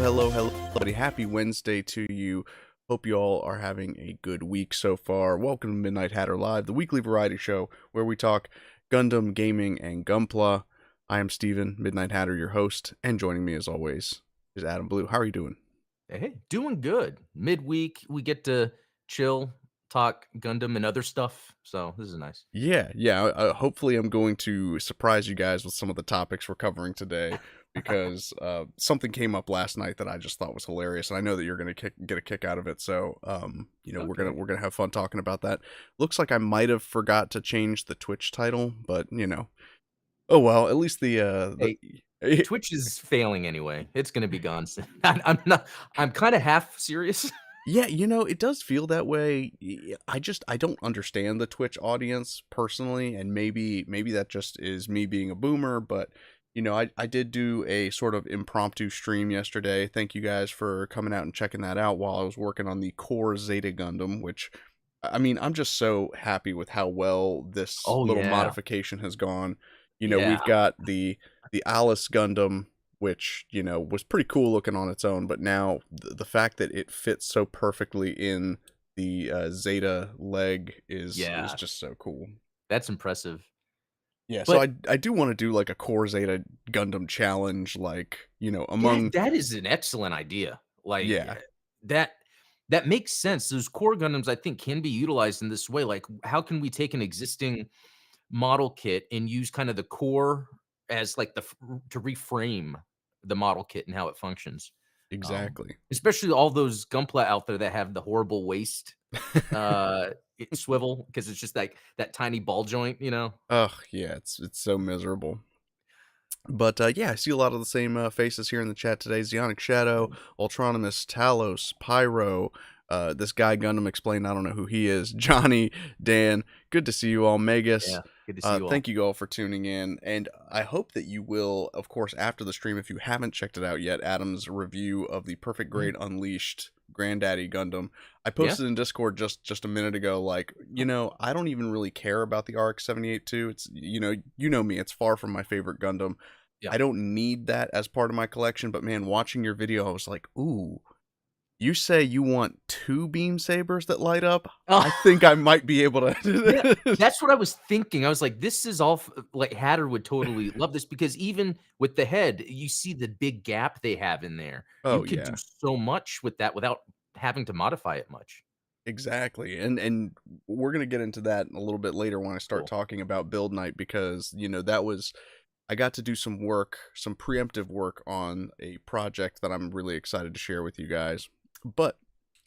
Hello, everybody. Happy Wednesday to you. Hope you all are having a good week so far. Welcome to Midnight Hatter Live, the weekly variety show where we talk Gundam, gaming, and Gunpla. I am Steven, Midnight Hatter, your host, and joining me as always is Adam Blue. How are you doing? Hey, doing good. Midweek, we get to chill, talk Gundam and other stuff. So this is nice. Yeah. Hopefully I'm going to surprise you guys with some of the topics we're covering today because something came up last night that I just thought was hilarious, and I know that you're going to get a kick out of it. So, we're gonna have fun talking about that. Looks like I might have forgot to change the Twitch title, but oh well. At least Twitch is failing anyway. It's going to be gone soon. I'm kind of half serious. Yeah, it does feel that way. I don't understand the Twitch audience personally, and maybe that just is me being a boomer, but I did do a sort of impromptu stream yesterday. Thank you guys for coming out and checking that out while I was working on the Core Zeta Gundam, which, I mean, I'm just so happy with how well this modification has gone. We've got the Alice Gundam, which, was pretty cool looking on its own, but now the fact that it fits so perfectly in the Zeta leg is just so cool. That's impressive. Yeah, so I do want to do like a Core Zeta Gundam challenge, like, among... That is an excellent idea. Like, that makes sense. Those Core Gundams, I think, can be utilized in this way. Like, how can we take an existing model kit and use kind of the core as like to reframe the model kit and how it functions? Exactly. Especially all those Gunpla out there that have the horrible waist swivel, because it's just like that tiny ball joint, Oh yeah, it's so miserable. But I see a lot of the same faces here in the chat today. Zionic Shadow, Ultronimus, Talos, Pyro, this guy Gundam explained, I don't know who he is, Johnny, Dan, good to see you all. Megas, good to see you all. Thank you all for tuning in, and I hope that you will, of course, after the stream, if you haven't checked it out yet, Adam's review of the Perfect Grade Unleashed Granddaddy Gundam. I posted in Discord just a minute ago, like, I don't even really care about the RX-78-2. It's, you know me, it's far from my favorite Gundam. I don't need that as part of my collection, but man, watching your video, I was like, ooh, you say you want 2 beam sabers that light up? I think I might be able to. That's what I was thinking. I was like, this is all like Hatter would totally love this, because even with the head, you see the big gap they have in there. You could do so much with that without having to modify it much. Exactly. And we're going to get into that a little bit later when I start talking about Build Night, because, I got to do some preemptive work on a project that I'm really excited to share with you guys. But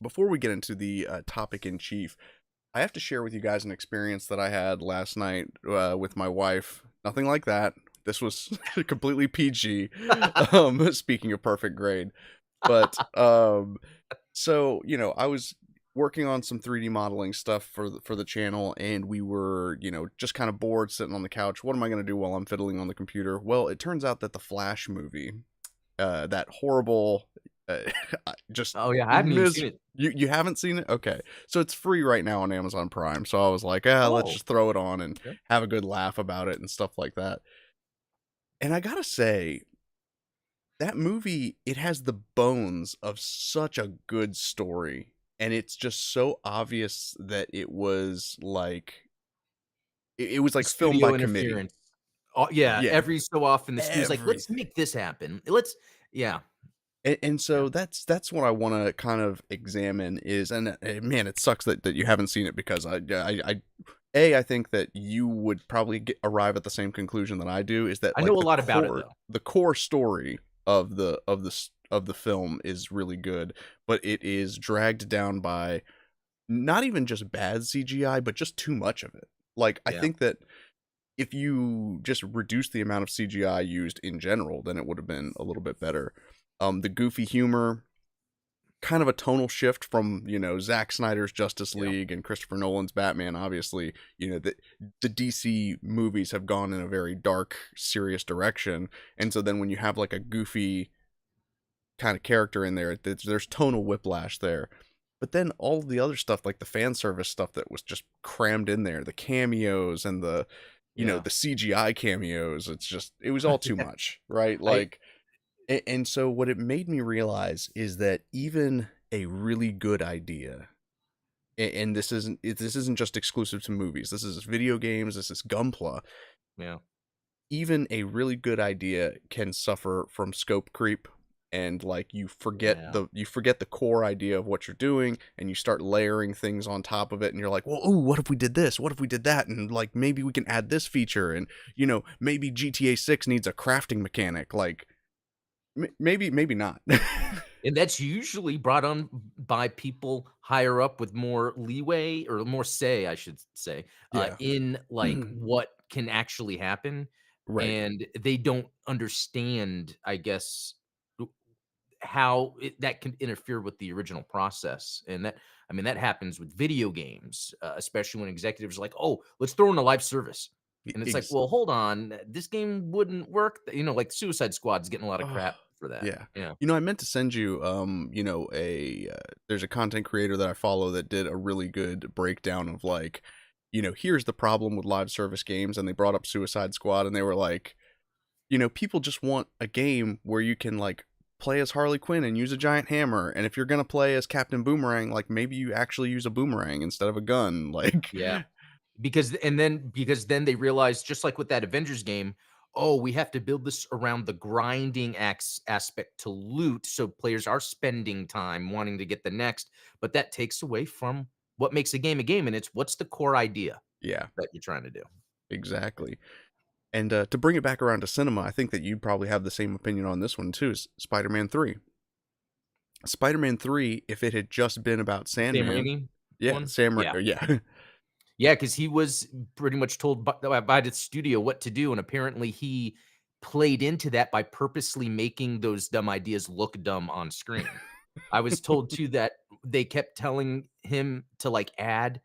before we get into the topic in chief, I have to share with you guys an experience that I had last night with my wife. Nothing like that. This was completely PG, speaking of Perfect Grade. But, so, I was working on some 3D modeling stuff for the channel, and we were, just kind of bored sitting on the couch. What am I going to do while I'm fiddling on the computer? Well, it turns out that the Flash movie, that horrible, uh, just Oh, yeah, I haven't even mis seen it. you haven't seen it? Okay. So it's free right now on Amazon Prime. So I was like, let's Oh, just throw it on and okay. have a good laugh about it and stuff like that. And I gotta say, that movie, it has the bones of such a good story, and it's just so obvious that it was The like filmed by studio committee. interference. Oh, yeah, Yeah, every so often, the studio's like, "Let's everything. make this happen. Let's." Yeah, And yeah. so that's what I wanna kind of examine is and, man, it sucks that you haven't seen it because I think that you would probably arrive at the same conclusion that I do, is that, I know like, a lot about it, though. the core story of the film is really good, but it is dragged down by not even just bad CGI, but just too much of it. Like, I Yeah, think that if you just reduce the amount of CGI used in general, then it would have been a little bit better. The goofy humor, kind of a tonal shift from, Zack Snyder's Justice yeah. League and Christopher Nolan's Batman, obviously. The DC movies have gone in a very dark, serious direction. And so then when you have like a goofy kind of character in there, there's tonal whiplash there. But then all the other stuff, like the fan service stuff that was just crammed in there, the cameos and Yeah. the CGI cameos, it was all too Yeah. much, right? I Like, and so what it made me realize is that even a really good idea, and this isn't just exclusive to movies. This is video games. This is Gunpla. Yeah. Even a really good idea can suffer from scope creep, and like Yeah. you forget the core idea of what you're doing, and you start layering things on top of it, and you're like, well, ooh, what if we did this, what if we did that, and like maybe we can add this feature, and maybe GTA 6 needs a crafting mechanic, like maybe not. And that's usually brought on by people higher up with more leeway or more say, I should say, Yeah. in, like, what can actually happen, Right. and they don't understand, I guess, how that can interfere with the original process. And that, I mean, that happens with video games, especially when executives are like, "Oh, let's throw in a live service," E and it's like, ex "Well, hold on, this game wouldn't work." Like Suicide Squad's getting a lot of Oh, crap for that. yeah. Yeah, I meant to send you, there's a content creator that I follow that did a really good breakdown of like, here's the problem with live service games, and they brought up Suicide Squad, and they were like, people just want a game where you can like play as Harley Quinn and use a giant hammer, and if you're gonna play as Captain Boomerang, like maybe you actually use a boomerang instead of a gun, like, yeah. Because then they realized, just like with that Avengers game, oh, we have to build this around the grinding aspect to loot, so players are spending time wanting to get the next, but that takes away from what makes a game, and it's what's the core idea yeah, that you're trying to do. exactly. And to bring it back around to cinema, I think that you probably have the same opinion on this one too. Is Spider-Man 3? Spider-Man 3, if it had just been about The Sam Sandman, Raimi yeah, one? Yeah. Yeah, Yeah, because he was pretty much told by the studio what to do, and apparently he played into that by purposely making those dumb ideas look dumb on screen. I was told too that they kept telling him to, like, add,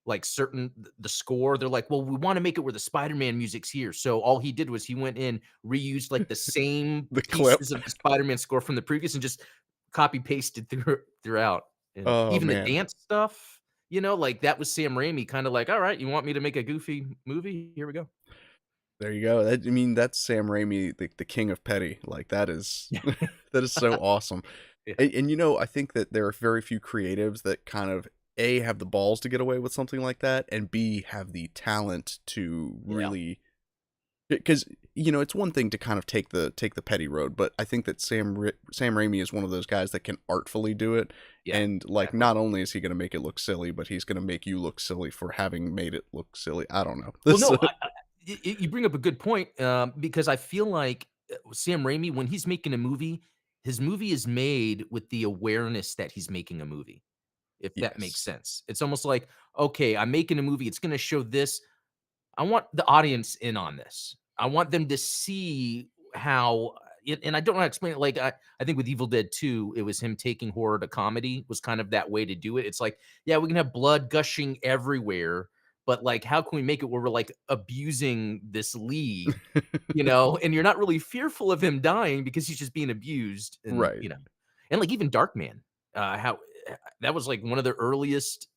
like, certain the score. They're like, "Well, we wanna make it where the Spider-Man music's here." So all he did was he went in, reused, like, the same the clip. pieces of the Spider-Man score from the previous and just copy pasted throughout. And Oh even the man, dance stuff, like, that was Sam Raimi kinda like, "Alright, you want me to make a goofy movie? Here we go." there you go. That's Sam Raimi, the king of petty. Like that is Yeah. that is so awesome. Yeah. And I think that there are very few creatives that kind of A, have the balls to get away with something like that, and B, have the talent to Yeah. really. Because it's one thing to kind of take the petty road, but I think that Sam Raimi is one of those guys that can artfully do it, Yeah. and like Exactly. not only is he going to make it look silly, but he's going to make you look silly for having made it look silly. I don't know. Well, This no, you bring up a good point, because I feel like, Sam Raimi, when he's making a movie, his movie is made with the awareness that he's making a movie, if that makes yes, sense. It's almost like, "Okay, I'm making a movie, it's gonna show this. I want the audience in on this. I want them to see how." and I don't know how to explain it. Like I think with Evil Dead 2, it was him taking horror to comedy was kind of that way to do it. It's like, yeah, we can have blood gushing everywhere, but like, how can we make it where we're like abusing this lead, and you're not really fearful of him dying because he's just being abused, and Right. and like even Darkman, how that was like one of the earliest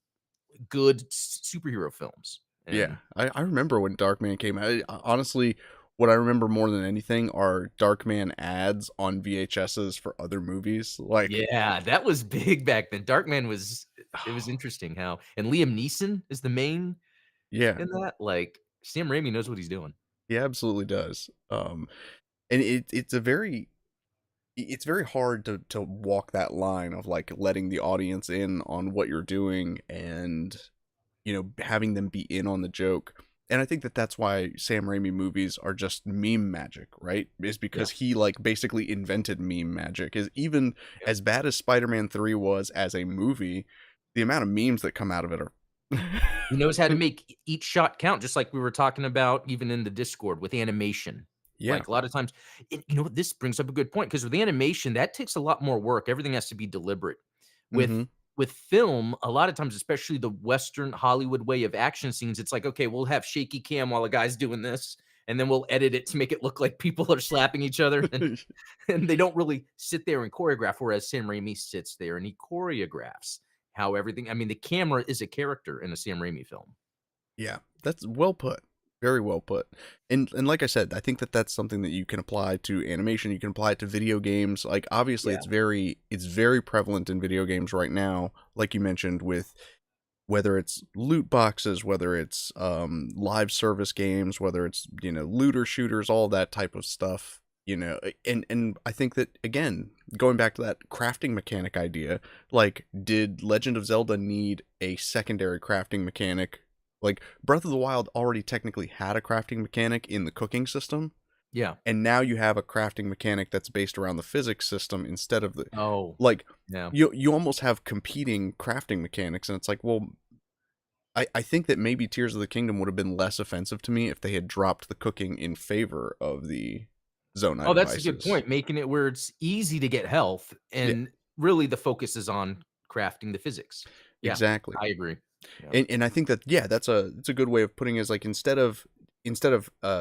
good superhero films, Yeah, and I remember when Darkman came out. Honestly, what I remember more than anything are Darkman ads on VHSs for other movies. Like, yeah, that was big back then. Darkman was it was interesting how and Liam Neeson is the main yeah, in that, like, Sam Raimi knows what he's doing. he absolutely does. And it's very hard to walk that line of like letting the audience in on what you're doing and having them be in on the joke. And I think that that's why Sam Raimi movies are just meme magic, right? Is Yeah, because he like basically invented meme magic. Is even yeah. as bad as Spider-Man 3 was as a movie, the amount of memes that come out of it are He knows how to make each shot count, just like we were talking about even in the Discord with animation. yeah. Like, a lot of times and you know what, this brings up a good point because with animation, that takes a lot more work, everything has to be deliberate. With Mhm. film, a lot of times, especially the Western Hollywood way of action scenes, it's like, "Okay, we'll have shaky cam while a guy's doing this, and then we'll edit it to make it look like people are slapping each other," and they don't really sit there and choreograph, whereas Sam Raimi sits there and he choreographs how everything I mean, the camera is a character in a Sam Raimi film. Yeah, that's well put. Very well put. And like I said, I think that that's something that you can apply to animation. You can apply it to video games. Like obviously, Yeah, it's very prevalent in video games right now. Like you mentioned, with whether it's loot boxes, whether it's live service games, whether it's looter shooters, all that type of stuff. And I think that again, going back to that crafting mechanic idea, like did Legend of Zelda need a secondary crafting mechanic? Like Breath of the Wild already technically had a crafting mechanic in the cooking system, yeah. and now you have a crafting mechanic that's based around the physics system instead of the Oh, like yeah. you almost have competing crafting mechanics, and it's like, well, I think that maybe Tears of the Kingdom would have been less offensive to me if they had dropped the cooking in favor of the Zonai Oh, that's a good devices. point, making it where it's easy to get health, Yeah, and really the focus is on crafting the physics. Yeah, exactly. I agree. Yeah, And I think that yeah, that's a good way of putting it is like instead of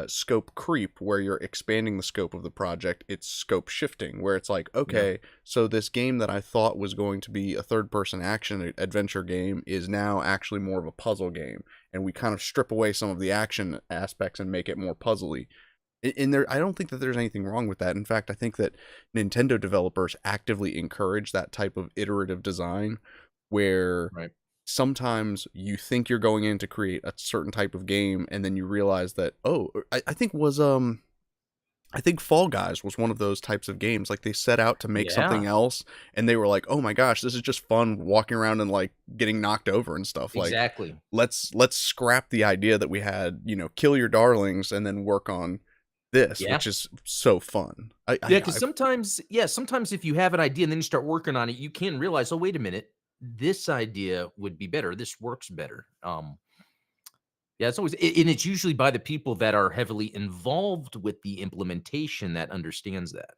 scope creep where you're expanding the scope of the project, it's scope shifting where it's like, yeah, okay, so this game that I thought was going to be a third person action adventure game is now actually more of a puzzle game, and we kind of strip away some of the action aspects and make it more puzzly. In there, I don't think that there's anything wrong with that. In fact, I think that Nintendo developers actively encourage that type of iterative design where right. sometimes you think you're going in to create a certain type of game and then you realize that I think Fall Guys was one of those types of games. Like they set out to make Yeah, something else and they were like, "Oh my gosh, this is just fun walking around and like getting knocked over and stuff." Like exactly. let's scrap the idea that we had, kill your darlings and then work on this, Yeah. which is so fun. Yeah, because I sometimes if you have an idea and then you start working on it, you can realize, "Oh, wait a minute, this idea would be better, this works better." Yeah, it's always and it's usually by the people that are heavily involved with the implementation that understands that.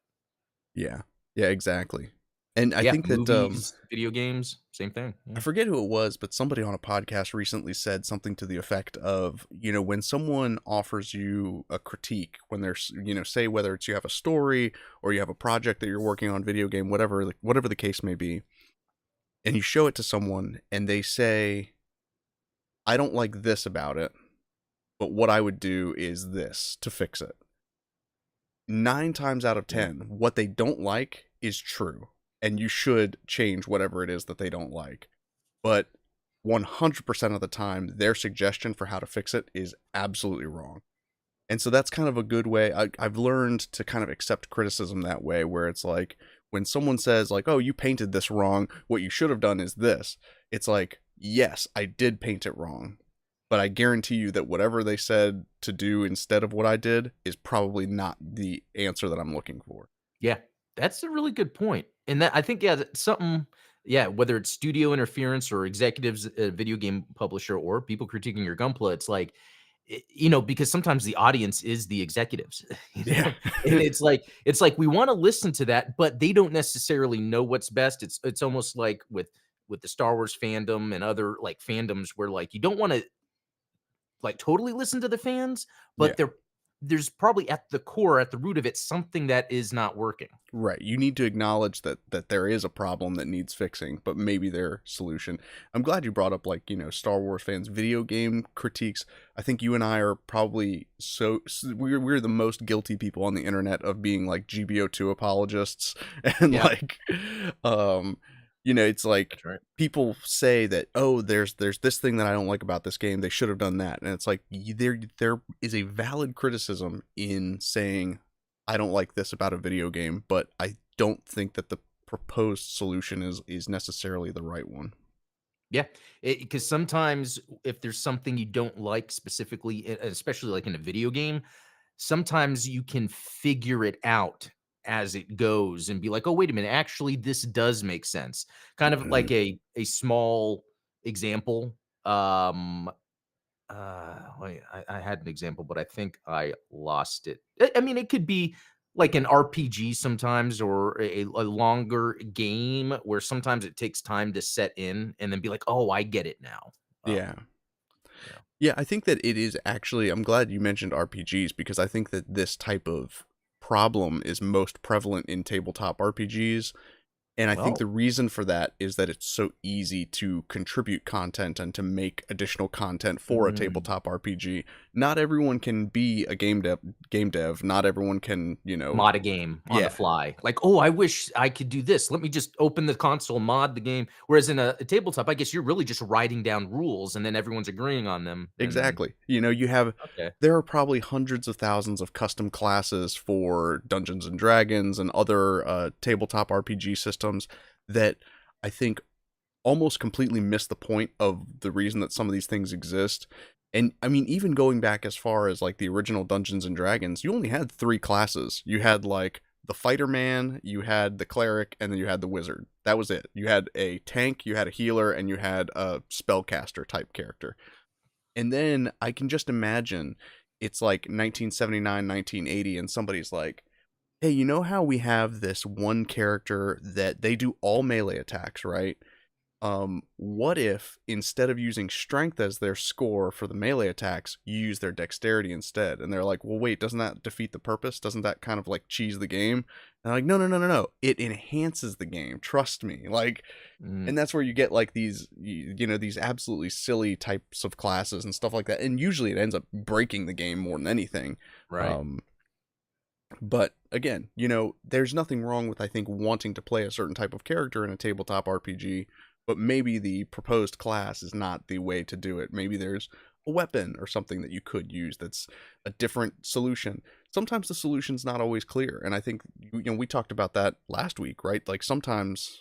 yeah. Yeah, exactly. And I Yeah, think that movies, video games, same thing. I Yeah. forget who it was, but somebody on a podcast recently said something to the effect of, when someone offers you a critique, when there's, say whether it's you have a story or you have a project that you're working on, video game, whatever the case may be, and you show it to someone and they say, I don't like this about it, but what I would do is this to fix it. 9 times out of Yeah. 10, what they don't like is true, and you should change whatever it is that they don't like. But 100% of the time, their suggestion for how to fix it is absolutely wrong. And so that's kind of a good way. I've learned to kind of accept criticism that way, where it's like when someone says, like, oh, you painted this wrong, what you should have done is this. It's like, yes, I did paint it wrong. But I guarantee you that whatever they said to do instead of what I did is probably not the answer that I'm looking for. Yeah, that's a really good point, and that I think, yeah, that's something yeah, whether it's studio interference or executives, video game publisher, or people critiquing your Gunpla, it's like, because sometimes the audience is the executives, Yeah. and it's like we wanna listen to that, but they don't necessarily know what's best. It's almost like with the Star Wars fandom and other, like, fandoms where, like, you don't wanna, like, totally listen to the fans, Yeah. but there's probably at the core, at the root of it, something that is not working. Right. You need to acknowledge that there is a problem that needs fixing, but maybe their solution. I'm glad you brought up like, Star Wars fans video game critiques. I think you and I are probably we're the most guilty people on the internet of being like GBO2 apologists and Yeah, like um it's like that's right. people say that, oh, there's this thing that I don't like about this game, they should have done that, and it's like there is a valid criticism in saying I don't like this about a video game, but I don't think that the proposed solution is necessarily the right one. Yeah, because sometimes if there's something you don't like specifically, especially like in a video game, sometimes you can figure it out as it goes and be like, "Oh, wait a minute, actually this does make sense." Kind of Mhm. like a small example. Wait, I had an example, but I think I lost it. I mean, it could be like an RPG sometimes, or a longer game where sometimes it takes time to set in and then be like, "Oh, I get it now." Yeah. Yeah. Yeah, I think that it is actually I'm glad you mentioned RPGs because I think that this type of problem is most prevalent in tabletop RPGs. And I think Oh. the reason for that is that it's so easy to contribute content and to make additional content for a Mm. tabletop RPG. Not everyone can be a game dev. Not everyone can, Mod a game on the yeah, fly. Like, "Oh, I wish I could do this. Let me just open the console, mod the game." Whereas in a tabletop, I guess you're really just writing down rules and then everyone's agreeing on them, and then exactly. okay. There are probably hundreds of thousands of custom classes for Dungeons and Dragons and other tabletop RPG systems that I think almost completely miss the point of the reason that some of these things exist. And I mean, even going back as far as like the original Dungeons and Dragons, you only had three classes. You had like the fighter man, you had the cleric, and then you had the wizard. That was it. You had a tank, you had a healer, and you had a spellcaster type character. And then I can just imagine it's like 1979, 1980, and somebody's like, hey, you know how we have this one character that they do all melee attacks, right? What if instead of using strength as their score for the melee attacks, you use their dexterity instead? And they're like, well, wait, doesn't that defeat the purpose? Doesn't that kind of like cheese the game? And I'm like, no, no, no, no, no. It enhances the game. Trust me. Like, Mm, and that's where you get like these, these absolutely silly types of classes and stuff like that. And usually it ends up breaking the game more than anything. right. Um, but again, there's nothing wrong with, I think, wanting to play a certain type of character in a tabletop RPG, but maybe the proposed class is not the way to do it. Maybe there's a weapon or something that you could use that's a different solution. Sometimes the solution's not always clear, and I think we talked about that last week, right? Like sometimes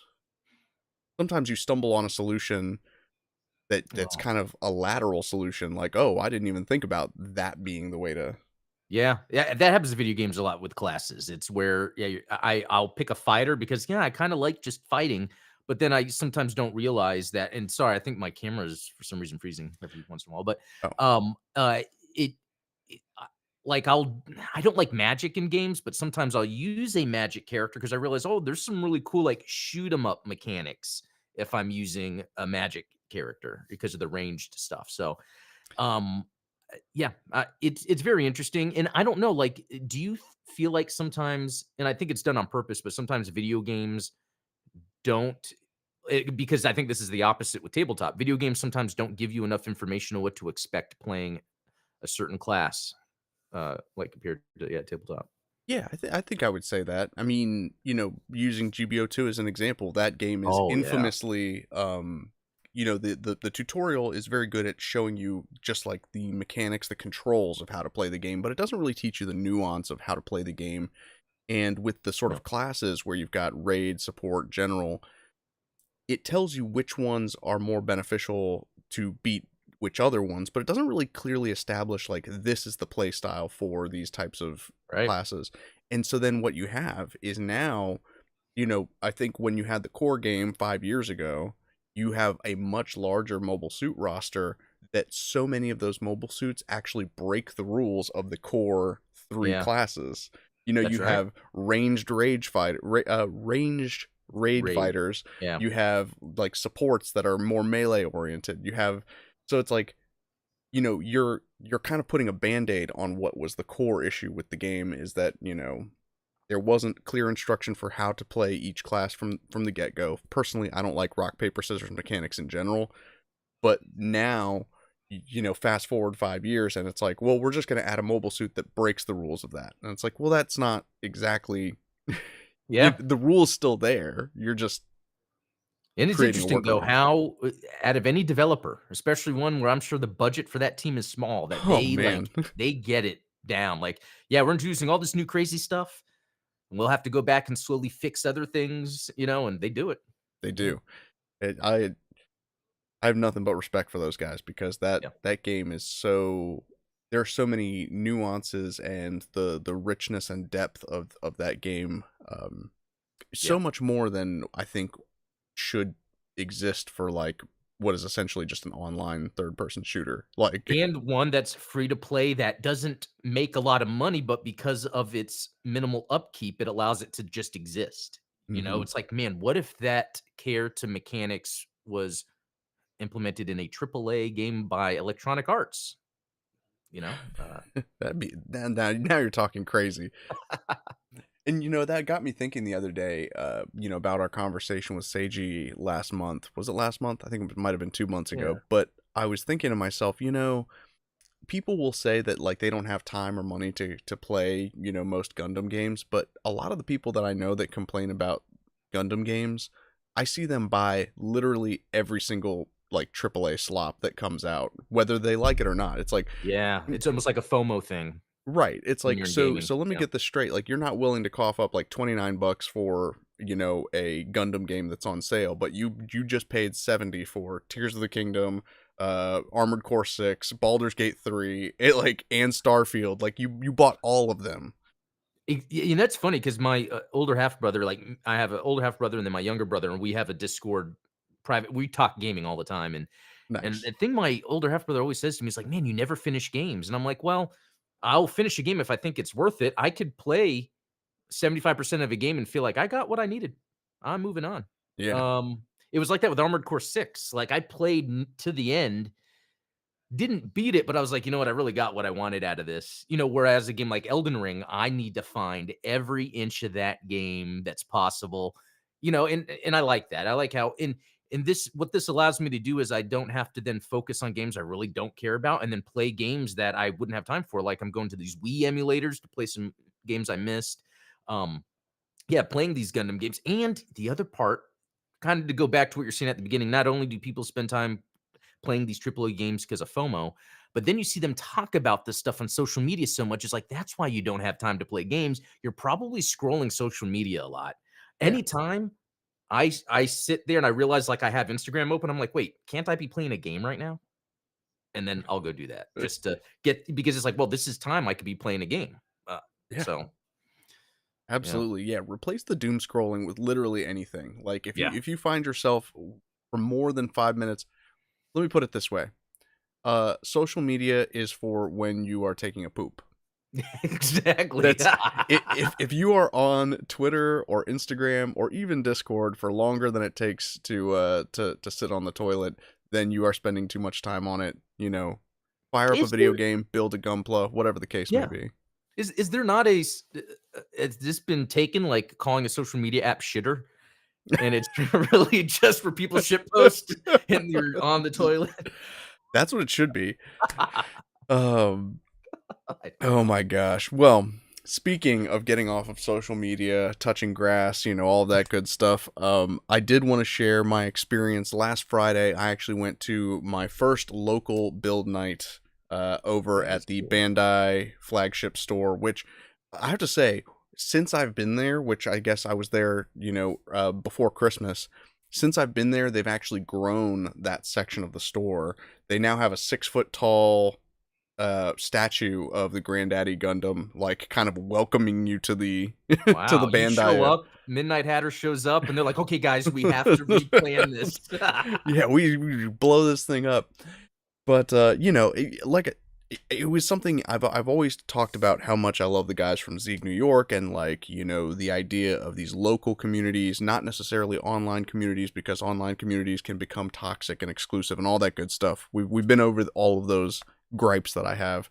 you stumble on a solution that's Oh. kind of a lateral solution, like, oh, I didn't even think about that being the way to. Yeah, yeah, that happens in video games a lot with classes. It's where, yeah, I'll pick a fighter because, yeah, I kinda like just fighting, but then I sometimes don't realize that, and sorry, I think my camera is for some reason freezing every once in a while, but, Oh, um, uh, it like, I don't like magic in games, but sometimes I'll use a magic character because I realize, "Oh, there's some really cool, like, shoot 'em up mechanics if I'm using a magic character because of the ranged stuff." So, um, yeah, it's very interesting, and I don't know, like, do you feel like sometimes, and I think it's done on purpose, but sometimes video games don't, because I think this is the opposite with tabletop. Video games sometimes don't give you enough information on what to expect playing a certain class, like compared to, yeah, tabletop. yeah, I think I would say that. I mean, using GBO2 as an example, that game is Oh, yeah. infamously, the tutorial is very good at showing you just like the mechanics, the controls of how to play the game, but it doesn't really teach you the nuance of how to play the game. And with the sort No, of classes where you've got raid, support, general, it tells you which ones are more beneficial to beat which other ones, but it doesn't really clearly establish like this is the play style for these types of right? classes. And so then what you have is now, I think when you had the core game 5 years ago, you have a much larger mobile suit roster that so many of those mobile suits actually break the rules of the core 3 Yeah, classes. You know, that's you right. have ranged raid Raid. fighters, Yeah. you have, like, supports that are more melee oriented, you have so it's like, you're kind of putting a Band-Aid on what was the core issue with the game is that, there wasn't clear instruction for how to play each class from the get-go. Personally, I don't like rock, paper, scissors mechanics in general, but now, fast forward 5 years and it's like, "Well, we're just gonna add a mobile suit that breaks the rules of that." And it's like, "Well, that's not exactly Yeah. the rule's still there. You're just And it's creating a interesting though workaround." how, out of any developer, especially one where I'm sure the budget for that team is small, that Oh, they, man. like, they get it down. Like, "Yeah, we're introducing all this new crazy stuff, and we'll have to go back and slowly fix other things," and they do it. They Yeah. do. I have nothing but respect for those guys because that Yeah. that game is so there are so many nuances and the richness and depth of that game, so Yeah. much more than I think should exist for, like, what is essentially just an online third person shooter. Like, And one that's free to play that doesn't make a lot of money, but because of its minimal upkeep, it allows it to just exist. mhm. It's like, man, what if that care to mechanics was implemented in a AAA game by Electronic Arts? You know? That'd be now you're talking crazy. And that got me thinking the other day, about our conversation with Seiji last month. Was it last month? I think it might have been 2 months Yeah. ago. But I was thinking to myself, people will say that, like, they don't have time or money to play, most Gundam games, but a lot of the people that I know that complain about Gundam games, I see them buy literally every single, like, AAA slop that comes out, whether they like it or not. It's like, Yeah, it's almost like a FOMO thing right. It's when like, you're in so gaming. so let me Yeah. get this straight. Like, you're not willing to cough up like $29 for, a Gundam game that's on sale, but you just paid 70 for Tears of the Kingdom, Armored Core 6, Baldur's Gate 3, and Starfield. Like, you bought all of them. That's funny because my, older half brother, like, I have an older half brother and then my younger brother, and we have a Discord private we talk gaming all the time, and Nice. the thing my older half brother always says to me is like, "Man, you never finish games." And I'm like, "Well, I'll finish a game if I think it's worth it. I could play 75% of a game and feel like I got what I needed. I'm moving on." Yeah. It was like that with Armored Core 6. Like, I played to the end, didn't beat it, but I was like, "You know what? I really got what I wanted out of this." Whereas a game like Elden Ring, I need to find every inch of that game that's possible. And I like that. I like how in this what this allows me to do is I don't have to then focus on games I really don't care about and then play games that I wouldn't have time for. Like, I'm going to these Wii emulators to play some games I missed. Um, yeah, playing these Gundam games. And the other part, kind of to go back to what you're saying at the beginning, not only do people spend time playing these AAA games because of FOMO, but then you see them talk about this stuff on social media so much. It's like, that's why you don't have time to play games. You're probably scrolling social media a lot. Yeah. Anytime I sit there and I realize, like, I have Instagram open, I'm like, "Wait, can't I be playing a game right now?" And then I'll go do that just to get because it's like, well, this is time I could be playing a game. Uh, Yeah. so yeah. Absolutely. Yeah. Replace the doom scrolling with literally anything. Like, if you Yeah. if you find yourself for more than 5 minutes, let me put it this way. Social media is for when you are taking a poop. Exactly. That's if you are on Twitter or Instagram or even Discord for longer than it takes to sit on the toilet, then you are spending too much time on it. Fire up a Is video there game, build a Gunpla, whatever the case may yeah. be. Is there not has this been taken, like, calling a social media app shitter? And it's really just for people shit post and you're on the toilet? That's what it should be. Um, I don't oh know. my gosh. Well, speaking of getting off of social media, touching grass, all that good stuff, I did want to share my experience. Last Friday, I actually went to my first local build night over That is at the cool. Bandai flagship store, which I have to say, since I've been there, which I guess I was there, before Christmas, since I've been there, they've actually grown that section of the store. They now have a 6 foot tall statue of the Granddaddy Gundam, like, kind of welcoming you to the to the Wow, you show Bandai. up, Midnight Hatter shows up, and they're like, "Okay, guys, we have to replan this." Yeah, we blow this thing up. But it was something I've always talked about how much I love the guys from Zeeg, New York, and like, the idea of these local communities, not necessarily online communities, because online communities can become toxic and exclusive and all that good stuff. We've been over all of those gripes that I have.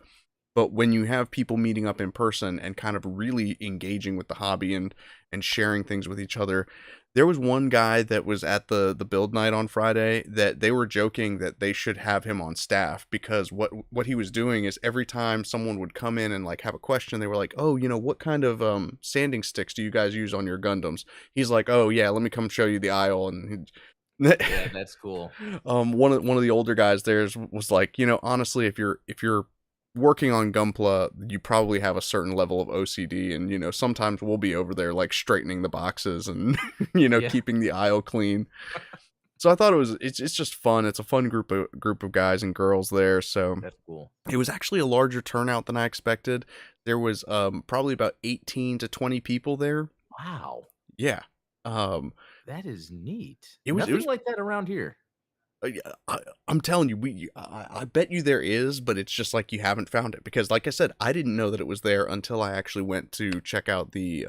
But when you have people meeting up in person and kind of really engaging with the hobby and sharing things with each other, there was one guy that was at the build night on Friday that they were joking that they should have him on staff, because what he was doing is every time someone would come in and like have a question, they were like, "Oh, what kind of sanding sticks do you guys use on your Gundams?" He's like, "Oh yeah, let me come show you the aisle." And Yeah, that's cool. one of the older guys there was like, honestly, if you're working on Gunpla, you probably have a certain level of OCD, and sometimes we'll be over there like straightening the boxes and Yeah, keeping the aisle clean. So I thought it's just fun. It's a fun group of guys and girls there. So that's cool. it was actually a larger turnout than I expected. There was probably about 18 to 20 people there. Wow, Yeah. Um that is neat. it Nothing was like that around here. Yeah, I'm telling you, I bet you there is, but it's just like you haven't found it, because, like I said, I didn't know that it was there until I actually went to check out the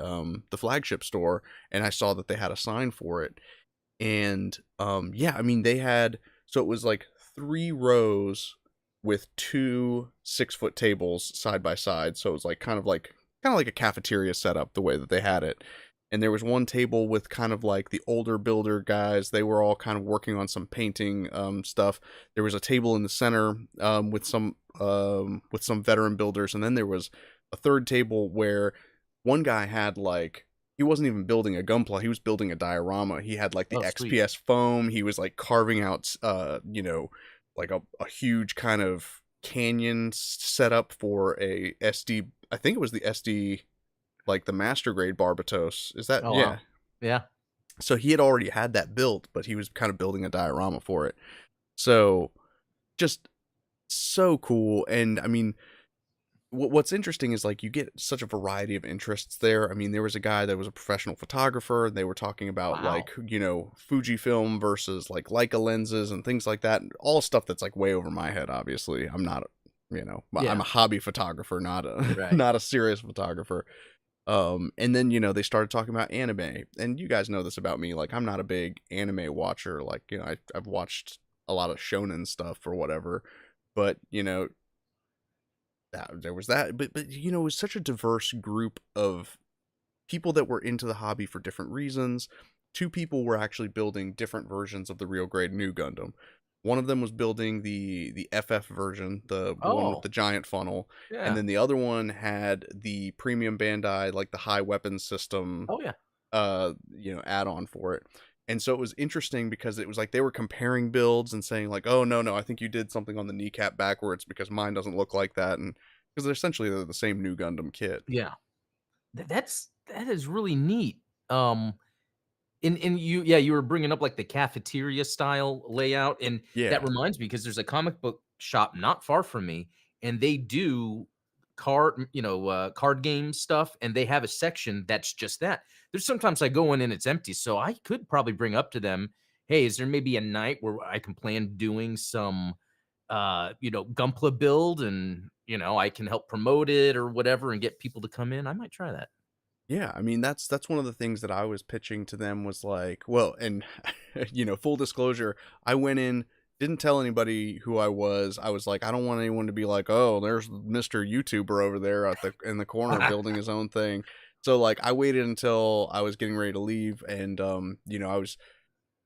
flagship store, and I saw that they had a sign for it. And yeah, I mean, they had, so it was like 3 rows with 2 6-foot tables side by side, so it was like kind of like a cafeteria setup the way that they had it. And there was one table with kind of like the older builder guys. They were all kind of working on some painting stuff. There was a table in the center with some veteran builders, and then there was a third table where one guy had like, he wasn't even building a gunpla, he was building a diorama. He had like the Oh, sweet. XPS foam. He was like carving out like a huge kind of canyon set up for a SD, I think it was the SD, like the master grade Barbatos. Is that, Oh, yeah. wow. Yeah. So he had already had that built, but he was kind of building a diorama for it. So just so cool. And I mean, what's interesting is like you get such a variety of interests there. I mean, there was a guy that was a professional photographer, and they were talking about Wow. like, Fujifilm versus like Leica lenses and things like that. All stuff that's like way over my head, obviously. I'm not, I'm Yeah, a hobby photographer, not a right. not a serious photographer. And then, they started talking about anime. And you guys know this about me, like I'm not a big anime watcher. Like, I've watched a lot of shonen stuff or whatever. But, there was that. But it was such a diverse group of people that were into the hobby for different reasons. 2 people were actually building different versions of the real grade new Gundam. One of them was building the FF version, the one with Oh, the giant funnel, and yeah. then the other one had the premium Bandai, like the high weapons system, Oh, yeah. add-on for it. And so it was interesting because it was like they were comparing builds and saying like, "Oh, no, I think you did something on the kneecap backwards because mine doesn't look like that." And because they're the same new Gundam kit. Yeah. That is really neat. Um, and you yeah, you were bringing up, like, the cafeteria style layout, and that Yeah. reminds me because there's a comic book shop not far from me, and they do card game stuff, and they have a section that's just that. There's sometimes I go in and it's empty, so I could probably bring up to them, "Hey, is there maybe a night where I can plan doing some, Gunpla build and, I can help promote it or whatever and get people to come in?" I might try that. Yeah, I mean, that's one of the things that I was pitching to them was like, well, and full disclosure, I went in, didn't tell anybody who I was. I was like, I don't want anyone to be like, "Oh, there's Mr. YouTuber over there at the in the corner building his own thing." So like I waited until I was getting ready to leave, and I was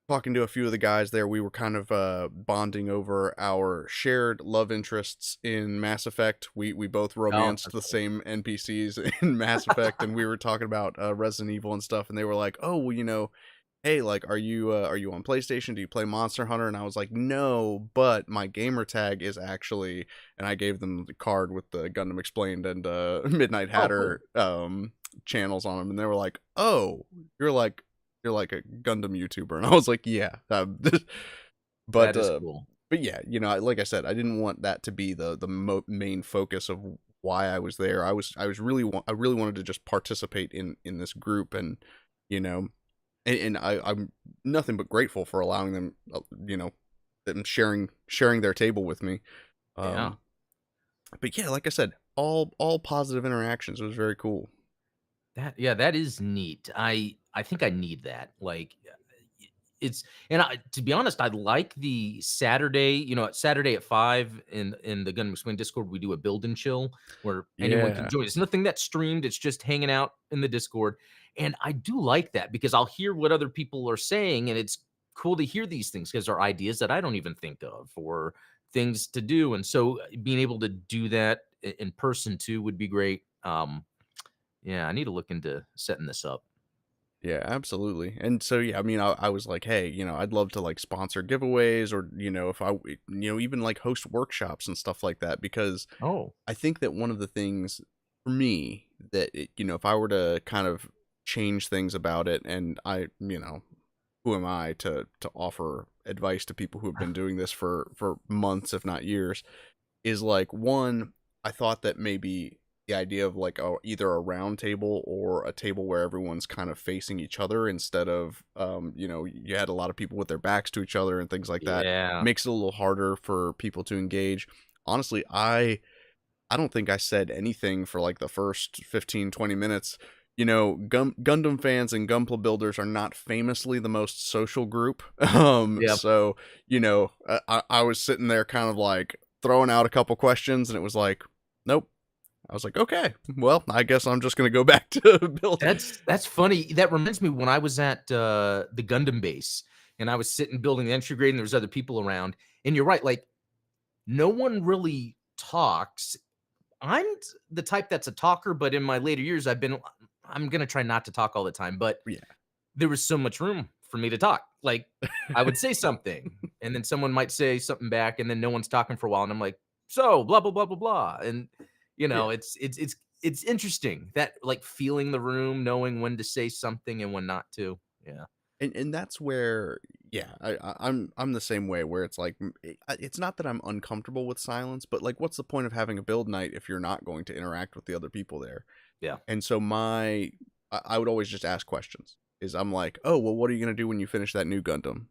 talking to a few of the guys there. We were kind of bonding over our shared love interests in Mass Effect. We both Oh, romanced that's the cool. same NPCs in Mass Effect, and we were talking about Resident Evil and stuff. And they were like, "Oh, well, hey, like, are you on PlayStation? Do you play Monster Hunter?" And I was like, "No, but my gamer tag is actually," and I gave them the card with the Gundam Explained and Midnight Oh, cool. Hatter channels on them, and they were like, "Oh, you're like you're like a Gundam YouTuber," and I was like, "Yeah." But That is cool. but yeah, like I said, I didn't want that to be the main focus of why I was there. I really wanted to just participate in this group, and you know, and I'm nothing but grateful for allowing them, them sharing their table with me. Yeah. Um, but yeah, like I said, all positive interactions. It was very cool. That is neat. I think I need that. Like, it's and to be honest, I like the Saturday, Saturday at 5 in the Gun McSwain Discord, we do a build and chill where anyone can Yeah, join. It's nothing that's streamed, it's just hanging out in the Discord. And I do like that because I'll hear what other people are saying, and it's cool to hear these things because they're ideas that I don't even think of or things to do. And so being able to do that in person too would be great. Yeah, I need to look into setting this up. yeah, absolutely. And so yeah, I mean, I was like, hey, I'd love to like sponsor giveaways, or if even like host workshops and stuff like that, because Oh, I think that one of the things for me that if I were to kind of change things about it, and who am I to offer advice to people who have been doing this for months, if not years, is like, one, I thought that maybe the idea of like either a round table or a table where everyone's kind of facing each other, instead of you had a lot of people with their backs to each other and things like that, yeah. makes it a little harder for people to engage. Honestly, I don't think I said anything for like the first 15-20 minutes. Gundam fans and Gunpla builders are not famously the most social group. Yep. So, I was sitting there kind of like throwing out a couple questions, and it was like, nope. I was like, okay, well, I guess I'm just going to go back to build. That's funny. That reminds me when I was at, the Gundam base, and I was sitting building the entry grade, and there was other people around, and you're right, like, no one really talks. I'm the type that's a talker, but in my later years, I'm gonna try not to talk all the time, but Yeah. there was so much room for me to talk. Like, I would say something, and then someone might say something back, and then no one's talking for a while, and I'm like, "So, blah, blah, blah, blah, blah," and, Yeah. it's interesting that, like, feeling the room, knowing when to say something and when not to. Yeah. And that's where, yeah, I'm the same way, where it's like, it's not that I'm uncomfortable with silence, but like, what's the point of having a build night if you're not going to interact with the other people there? Yeah. And so I would always just ask questions. Is I'm like, oh, well, what are you gonna do when you finish that new Gundam?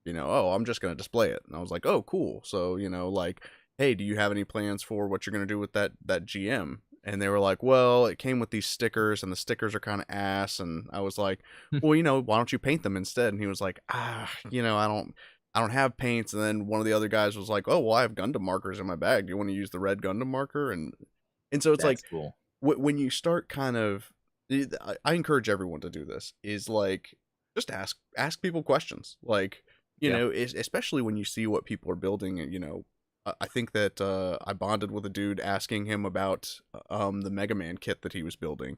Oh, I'm just gonna display it. And I was like, oh, cool. So like, hey, do you have any plans for what you're gonna do with that GM? And they were like, well, it came with these stickers, and the stickers are kind of ass. And I was like, well, why don't you paint them instead? And he was like, I don't have paints. And then one of the other guys was like, oh, well, I have Gundam markers in my bag. Do you want to use the red Gundam marker? And so it's like, That's cool. when you start kind of, I encourage everyone to do this, is like, just ask people questions, like, Yeah. especially when you see what people are building. And I think that I bonded with a dude asking him about the Mega Man kit that he was building,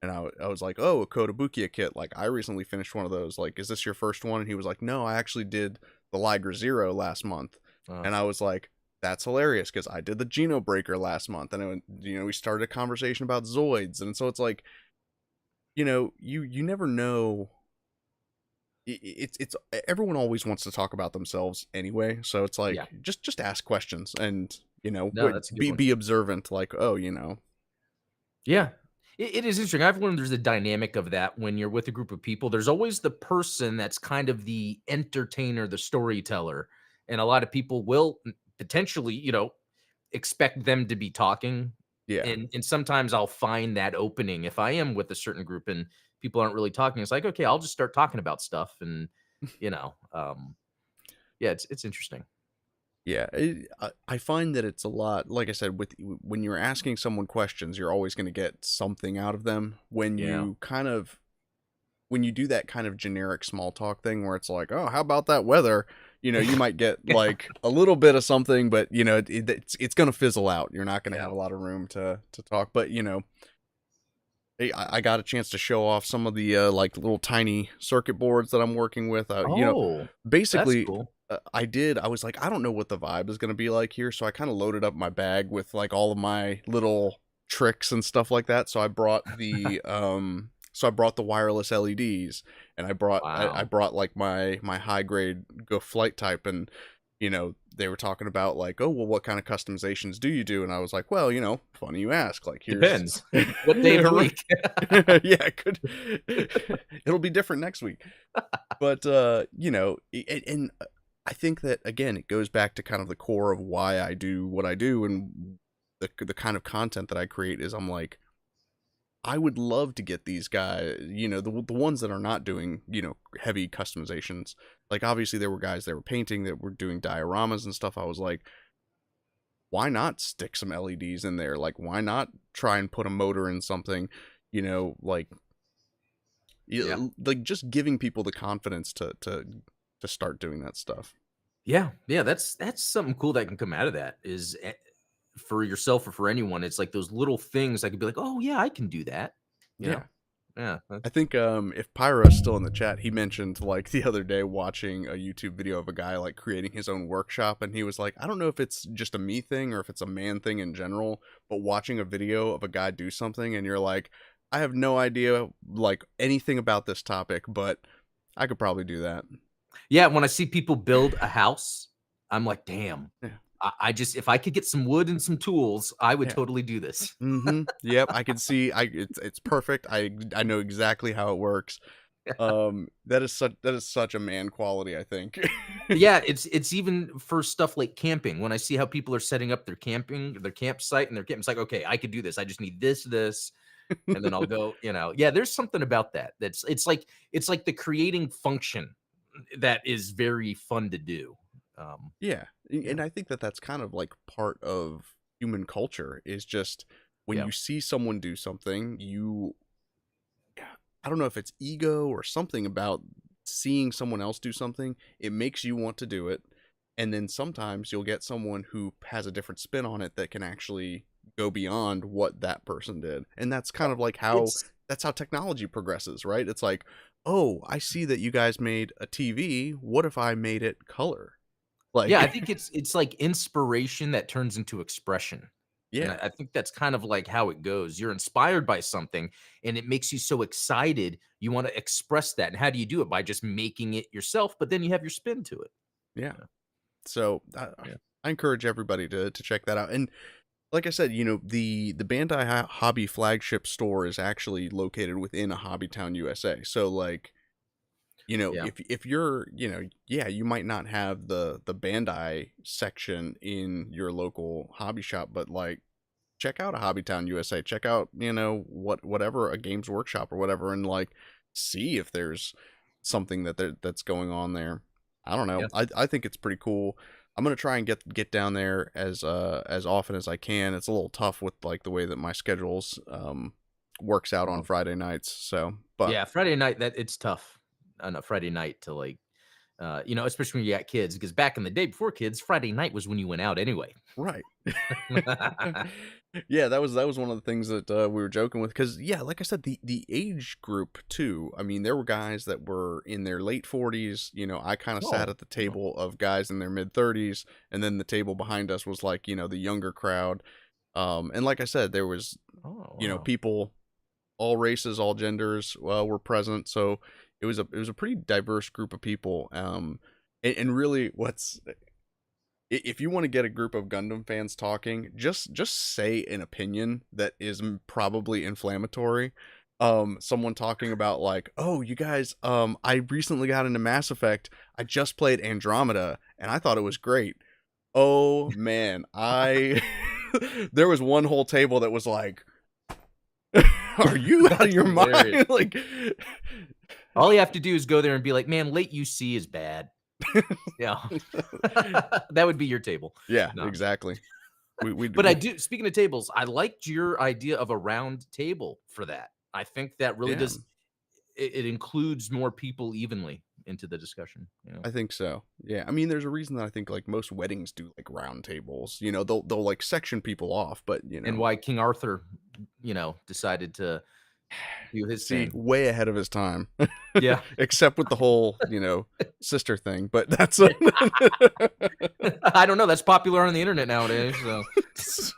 and I was like, oh, a Kotobukiya kit, like, I recently finished one of those, like, is this your first one? And he was like, no, I actually did the Liger Zero last month. Uh, And I was like, that's hilarious, because I did the Geno Breaker last month. And we started a conversation about Zoids. And so it's like, you never know. It's everyone always wants to talk about themselves anyway, so it's yeah. like, just ask questions, and No, that's a good one. be observant, like, oh, Yeah. It is interesting. I've learned there's a dynamic of that when you're with a group of people. There's always the person that's kind of the entertainer, the storyteller. And a lot of people will potentially, expect them to be talking. yeah. And sometimes I'll find that opening if I am with a certain group and people aren't really talking. It's like, okay, I'll just start talking about stuff. And, yeah, it's interesting. Yeah, I find that it's a lot, like I said, when you're asking someone questions, you're always going to get something out of them. Yeah. When you do that kind of generic small talk thing, where it's like, oh, how about that weather? You might get like a little bit of something, but it's going to fizzle out. You're not going to Yeah. have a lot of room to talk. But hey, I got a chance to show off some of the like little tiny circuit boards that I'm working with. Oh, that's Basically, cool. I was like, I don't know what the vibe is going to be like here, so I kind of loaded up my bag with like all of my little tricks and stuff like that. So I brought the wireless LEDs, and I Wow. brought like my high grade Go Flight type. And they were talking about like, oh, well, what kind of customizations do you do? And I was like, well, funny you ask, like, here's Depends. What day of the week? yeah, it'll be different next week. But and I think that, again, it goes back to kind of the core of why I do what I do, and the kind of content that I create is, I'm like, I would love to get these guys, the ones that are not doing, heavy customizations. Like, obviously there were guys that were painting, that were doing dioramas and stuff. I was like, why not stick some LEDs in there? Like, why not try and put a motor in something, like, Yeah. like just giving people the confidence to start doing that stuff. Yeah, yeah, that's something cool that can come out of that is, for yourself or for anyone, it's like those little things I could be like, "Oh, yeah, I can do that." You know? Yeah. Yeah, I think if Pyro's still in the chat, he mentioned like the other day watching a YouTube video of a guy like creating his own workshop, and he was like, I don't know if it's just a me thing or if it's a man thing in general, but watching a video of a guy do something and you're like, I have no idea like anything about this topic, but I could probably do that. yeah, when I see people build a house, I'm like, "Damn, Yeah. I just if I could get some wood and some tools, I would Yeah. totally do this." Mm-hmm. Yep. I can see it's perfect. I know exactly how it works. That is such a man quality, I think. Yeah, it's even for stuff like camping. When I see how people are setting up their campsite and their camp, it's like, "Okay, I could do this. I just need this, and then I'll go," Yeah, there's something about that. It's like the creating function that is very fun to do. Um, Yeah, yeah, and I think that that's kind of like part of human culture is just when yeah, you see someone do something, I don't know if it's ego or something about seeing someone else do something, it makes you want to do it. And then sometimes you'll get someone who has a different spin on it that can actually go beyond what that person did. And that's kind of like how it's that's how technology progresses, right? It's like, "Oh, I see that you guys made a TV. What if I made it color?" yeah, I Like, think it's like inspiration that turns into expression. And yeah. I think that's kind of like how it goes. You're inspired by something and it makes you so excited. You want to express that. And how do you do it? By just making it yourself, but then you have your spin to it. Yeah. Yeah. So Yeah. I encourage everybody to check that out. And like I said, the Bandai Hobby flagship store is actually located within a Hobbytown, USA. So like, Yeah. if you're, yeah, you might not have the Bandai section in your local hobby shop, but like check out a Hobbytown, USA. Check out, whatever, a Games Workshop or whatever, and like see if there's something that's going on there. I don't know. Yeah. I think it's pretty cool. I'm gonna try and get down there as often as I can. It's a little tough with like the way that my schedules works out on Oh, Friday nights. So, but yeah. Friday night, that it's tough on a Friday night to like, especially when you got kids, because back in the day before kids, Friday night was when you went out anyway. right. Yeah, that was one of the things that we were joking with, because yeah, like I said, the age group too. I mean, there were guys that were in their late 40s. I kind of sat Oh, at the oh, table of guys in their mid 30s, and then the table behind us was like the younger crowd. And like I said, there was oh, wow. people, all races, all genders, were present. So it was a pretty diverse group of people. And really, if you want to get a group of Gundam fans talking, just say an opinion that is probably inflammatory. Someone talking about like, "Oh, you guys, I recently got into Mass Effect. I just played Andromeda and I thought it was great." Oh man, I there was one whole table that was like, "Are you out of That's your hilarious. mind?" Like, All you have to do is go there and be like, "Man, late UC is bad." Yeah. That would be your table. yeah, No. exactly. But I do speaking of tables, I liked your idea of a round table for that. I think that really yeah. does it includes more people evenly into the discussion, I think so. Yeah. I mean, there's a reason that I think like most weddings do like round tables. They'll like section people off, but and why King Arthur, decided to do his see, thing. way ahead of his time. Yeah. Except with the whole, sister thing, but that's I don't know, that's popular on the internet nowadays, so.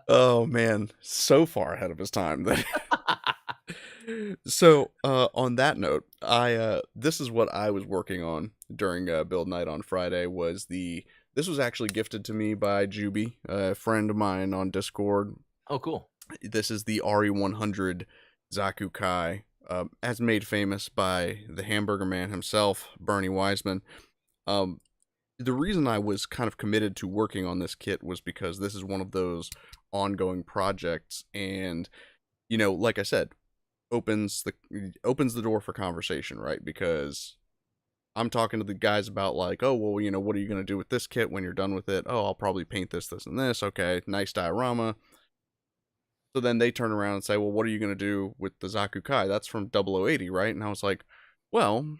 oh man, so far ahead of his time that so on that note, I this is what I was working on during build night on Friday. This was actually gifted to me by Juby, a friend of mine on Discord. Oh, cool. This is the RE100 Zaku Kai. as made famous by the hamburger man himself, Bernie Weisman. Um, the reason I was kind of committed to working on this kit was because this is one of those ongoing projects, and like I said, opens the door for conversation, right? Because I'm talking to the guys about like, oh well, what are you gonna do with this kit when you're done with it? Oh, I'll probably paint this, this, and this. Okay, nice diorama. So then they turn around and say, well, what are you gonna do with the Zaku Kai? That's from 0080, right? And I was like, well,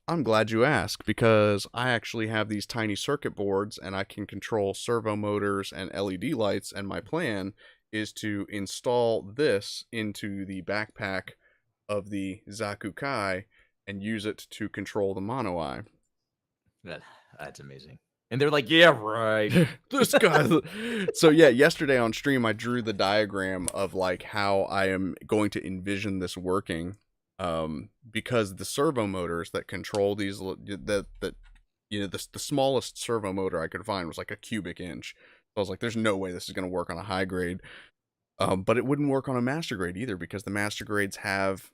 I'm glad you asked, because I actually have these tiny circuit boards and I can control servo motors and LED lights, and my plan is to install this into the backpack of the Zaku Kai and use it to control the mono eye. That that's amazing. And they're like, "Yeah, right." This guy. So yeah, yesterday on stream I drew the diagram of like how I am going to envision this working, because the servo motors that control these the smallest servo motor I could find was like a cubic inch. So I was like, there's no way this is going to work on a high grade. But it wouldn't work on a master grade either, because the master grades have,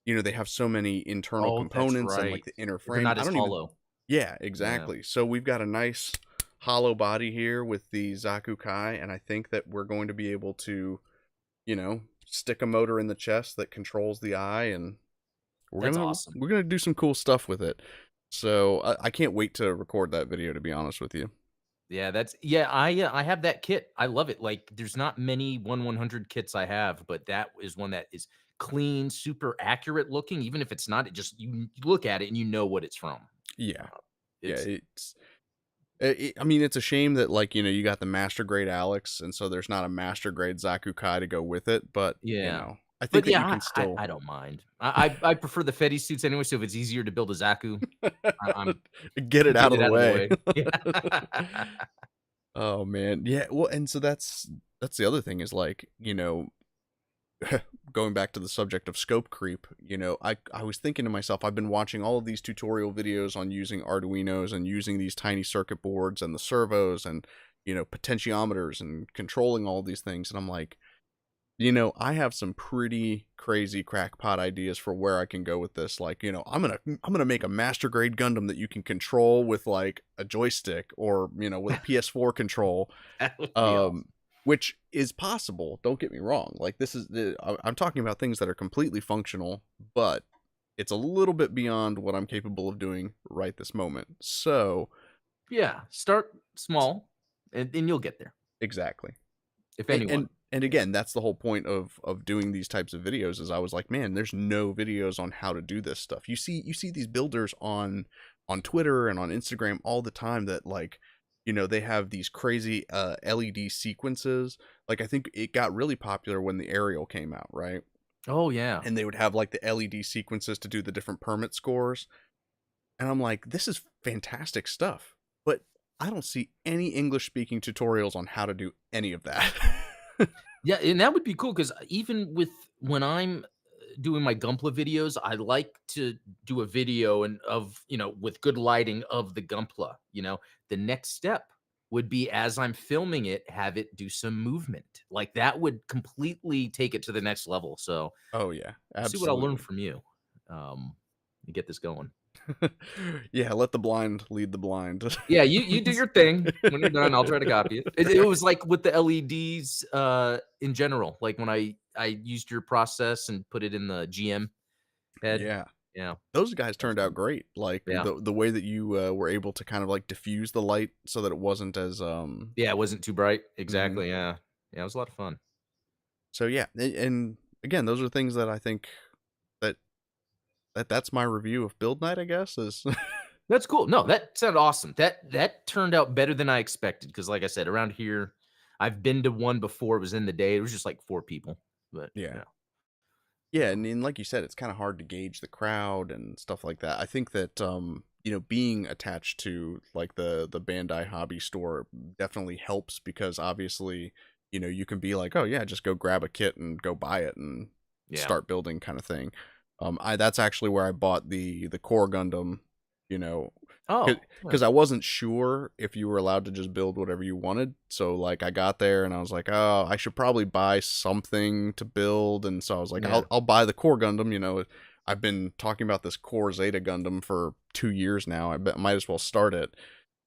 they have so many internal Oh, that's components and like right. the inner They're frame. not I as don't even. hollow. Yeah, Yeah, exactly. So we've got a nice hollow body here with the Zaku Kai, and I think that we're going to be able to, stick a motor in the chest that controls the eye, and we're that's gonna awesome. we're gonna do some cool stuff with it. So I can't wait to record that video, to be honest with you. Yeah, I have that kit. I love it. Like, there's not many 1/100 kits I have, but that is one that is clean, super accurate looking. Even if it's not, it just you look at it and you know what it's from. Yeah, Uh, yeah. it's I mean, it's a shame that like you got the master grade Alex, and so there's not a master grade Zaku Kai to go with it. But Yeah. I think But that you yeah, can still I don't mind. I prefer the Fetty suits anyway, so if it's easier to build a Zaku, I'm get it out get of it the out of the way. way. Yeah. Oh man, yeah. Well, and so that's the other thing is like, going back to the subject of scope creep, I was thinking to myself, I've been watching all of these tutorial videos on using Arduinos and using these tiny circuit boards and the servos and potentiometers and controlling all of these things, and I'm like, I have some pretty crazy crackpot ideas for where I can go with this. Like, I'm gonna make a master grade Gundam that you can control with like a joystick, or with a PS4 control, That would be awesome. um, which is possible. Don't get me wrong. Like, I'm talking about things that are completely functional, but it's a little bit beyond what I'm capable of doing right this moment. So, Yeah, start small, and you'll get there, exactly. if And anyone. and again, that's the whole point of doing these types of videos, is I was like, man, there's no videos on how to do this stuff. You see these builders on Twitter and on Instagram all the time that like, they have these crazy LED sequences. Like, I think it got really popular when the Aerial came out, right? Oh, yeah. And they would have like the LED sequences to do the different permit scores. And I'm like, this is fantastic stuff. But I don't see any English speaking tutorials on how to do any of that. Yeah, and that would be cool because even with when I'm doing my Gunpla videos, I like to do a video and of, with good lighting of the Gunpla, The next step would be as I'm filming it, have it do some movement. Like that would completely take it to the next level. So Oh yeah, we'll see what I'll learn absolutely. from you. To get this going. Yeah, let the blind lead the blind. Yeah, you do your thing. When you're done, I'll try to copy it. It was like with the LEDs, in general, like when I used your process and put it in the GM head. Yeah. Yeah, Those guys that was turned out fun. great. Like Yeah. the way that you were able to kind of like diffuse the light so that it wasn't as Yeah, it wasn't too bright. mhm. Exactly, yeah. Yeah, it was a lot of fun. So yeah, and again, those are things that I think that that's my review of Build Night, I guess, is That's cool. No, that sounded awesome. That turned out better than I expected. Because, like I said, around here, I've been to one before, it was in the day, it was just like 4 people, but, yeah. yeah. Yeah, Um, and like you said, it's kind of hard to gauge the crowd and stuff like that. I think that being attached to like the Bandai hobby store definitely helps, because obviously, you can be like, "Oh yeah, just go grab a kit and go buy it and yeah. start building," kind of thing. I That's actually where I bought the core Gundam, you know, Oh, huh. Because I wasn't sure if you were allowed to just build whatever you wanted. So like I got there and I was like, oh, I should probably buy something to build. And so I was like, Yeah. I'll buy the core Gundam. You know, I've been talking about this core Zeta Gundam for 2 years now. Might as well start it.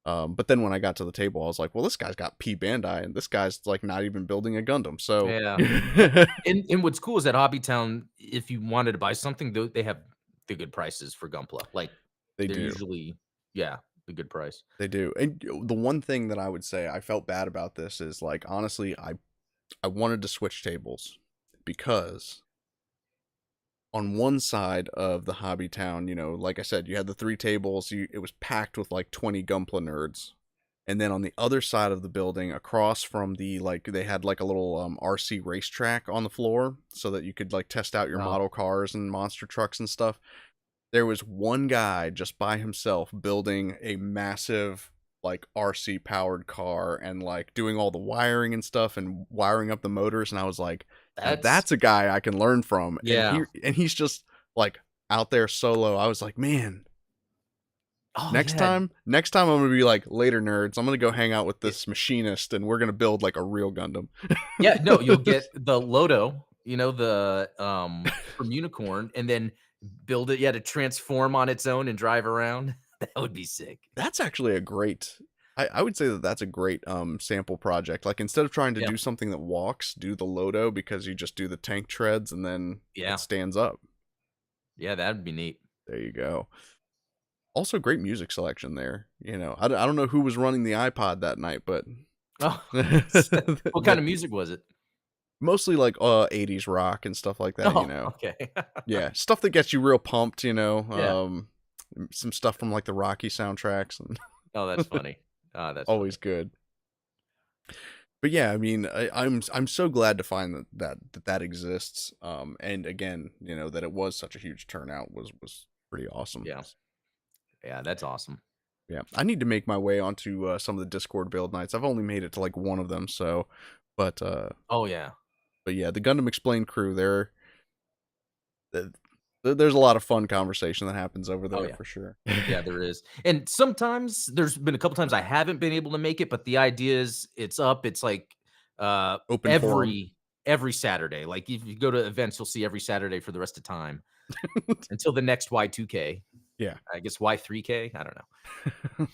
But then when I got to the table, I was like, well, this guy's got P Bandai, and this guy's like not even building a Gundam. So Yeah. And what's cool is that Hobbytown, if you wanted to buy something, they have the good prices for Gunpla. Like, they they're do. usually yeah, the good price. They do. And the one thing that I would say I felt bad about this is like honestly, I wanted to switch tables because on one side of the hobby town, you know, like I said, you had the three tables, it was packed with like 20 Gunpla nerds. And then on the other side of the building, across from the like they had like a little RC racetrack on the floor so that you could like test out your Oh, model cars and monster trucks and stuff. There was one guy just by himself building a massive like RC powered car and like doing all the wiring and stuff and wiring up the motors, and I was like, now that's that's a guy I can learn from. And yeah. he's just like out there solo. I was like, man, Oh, yeah. next time I'm gonna be like, later nerds, I'm gonna go hang out with Y this machinist and we're gonna build like a real Gundam. yeah, no, you'll get the Loto, from Unicorn, and then build it, yeah, to transform on its own and drive around. That would be sick. That's actually a great I would say that that's a great sample project. Like instead of trying to Yeah. do something that walks, do the Loto because you just do the tank treads and then it Yeah. stands up. Yeah, that'd be neat. There you go. Also great music selection there. You know, I don't know who was running the iPod that night, but Oh, nice. What kind that of music was it? mostly like 80s rock and stuff like that, you Oh, know. okay. Yeah, stuff that gets you real pumped, you know. Yeah. Some stuff from like the Rocky soundtracks and Oh, that's funny. Oh, that's always funny. good. But yeah, I mean, I'm so glad to find that exists. And again, you know, that it was such a huge turnout was pretty awesome. Yeah. Yeah, that's awesome. Yeah, I need to make my way onto some of the Discord build nights. I've only made it to like one of them, so but Oh, yeah. but yeah, the Gundam Explained crew, th- there's a lot of fun conversation that happens over Oh, there yeah. for sure. Yeah, there is. And sometimes there's been a couple times I haven't been able to make it, but the idea is it's up. It's like Open forum. every Saturday. Like if you go to events, you'll see every Saturday for the rest of time until the next Y2K. Yeah. I guess Y3K. I don't know.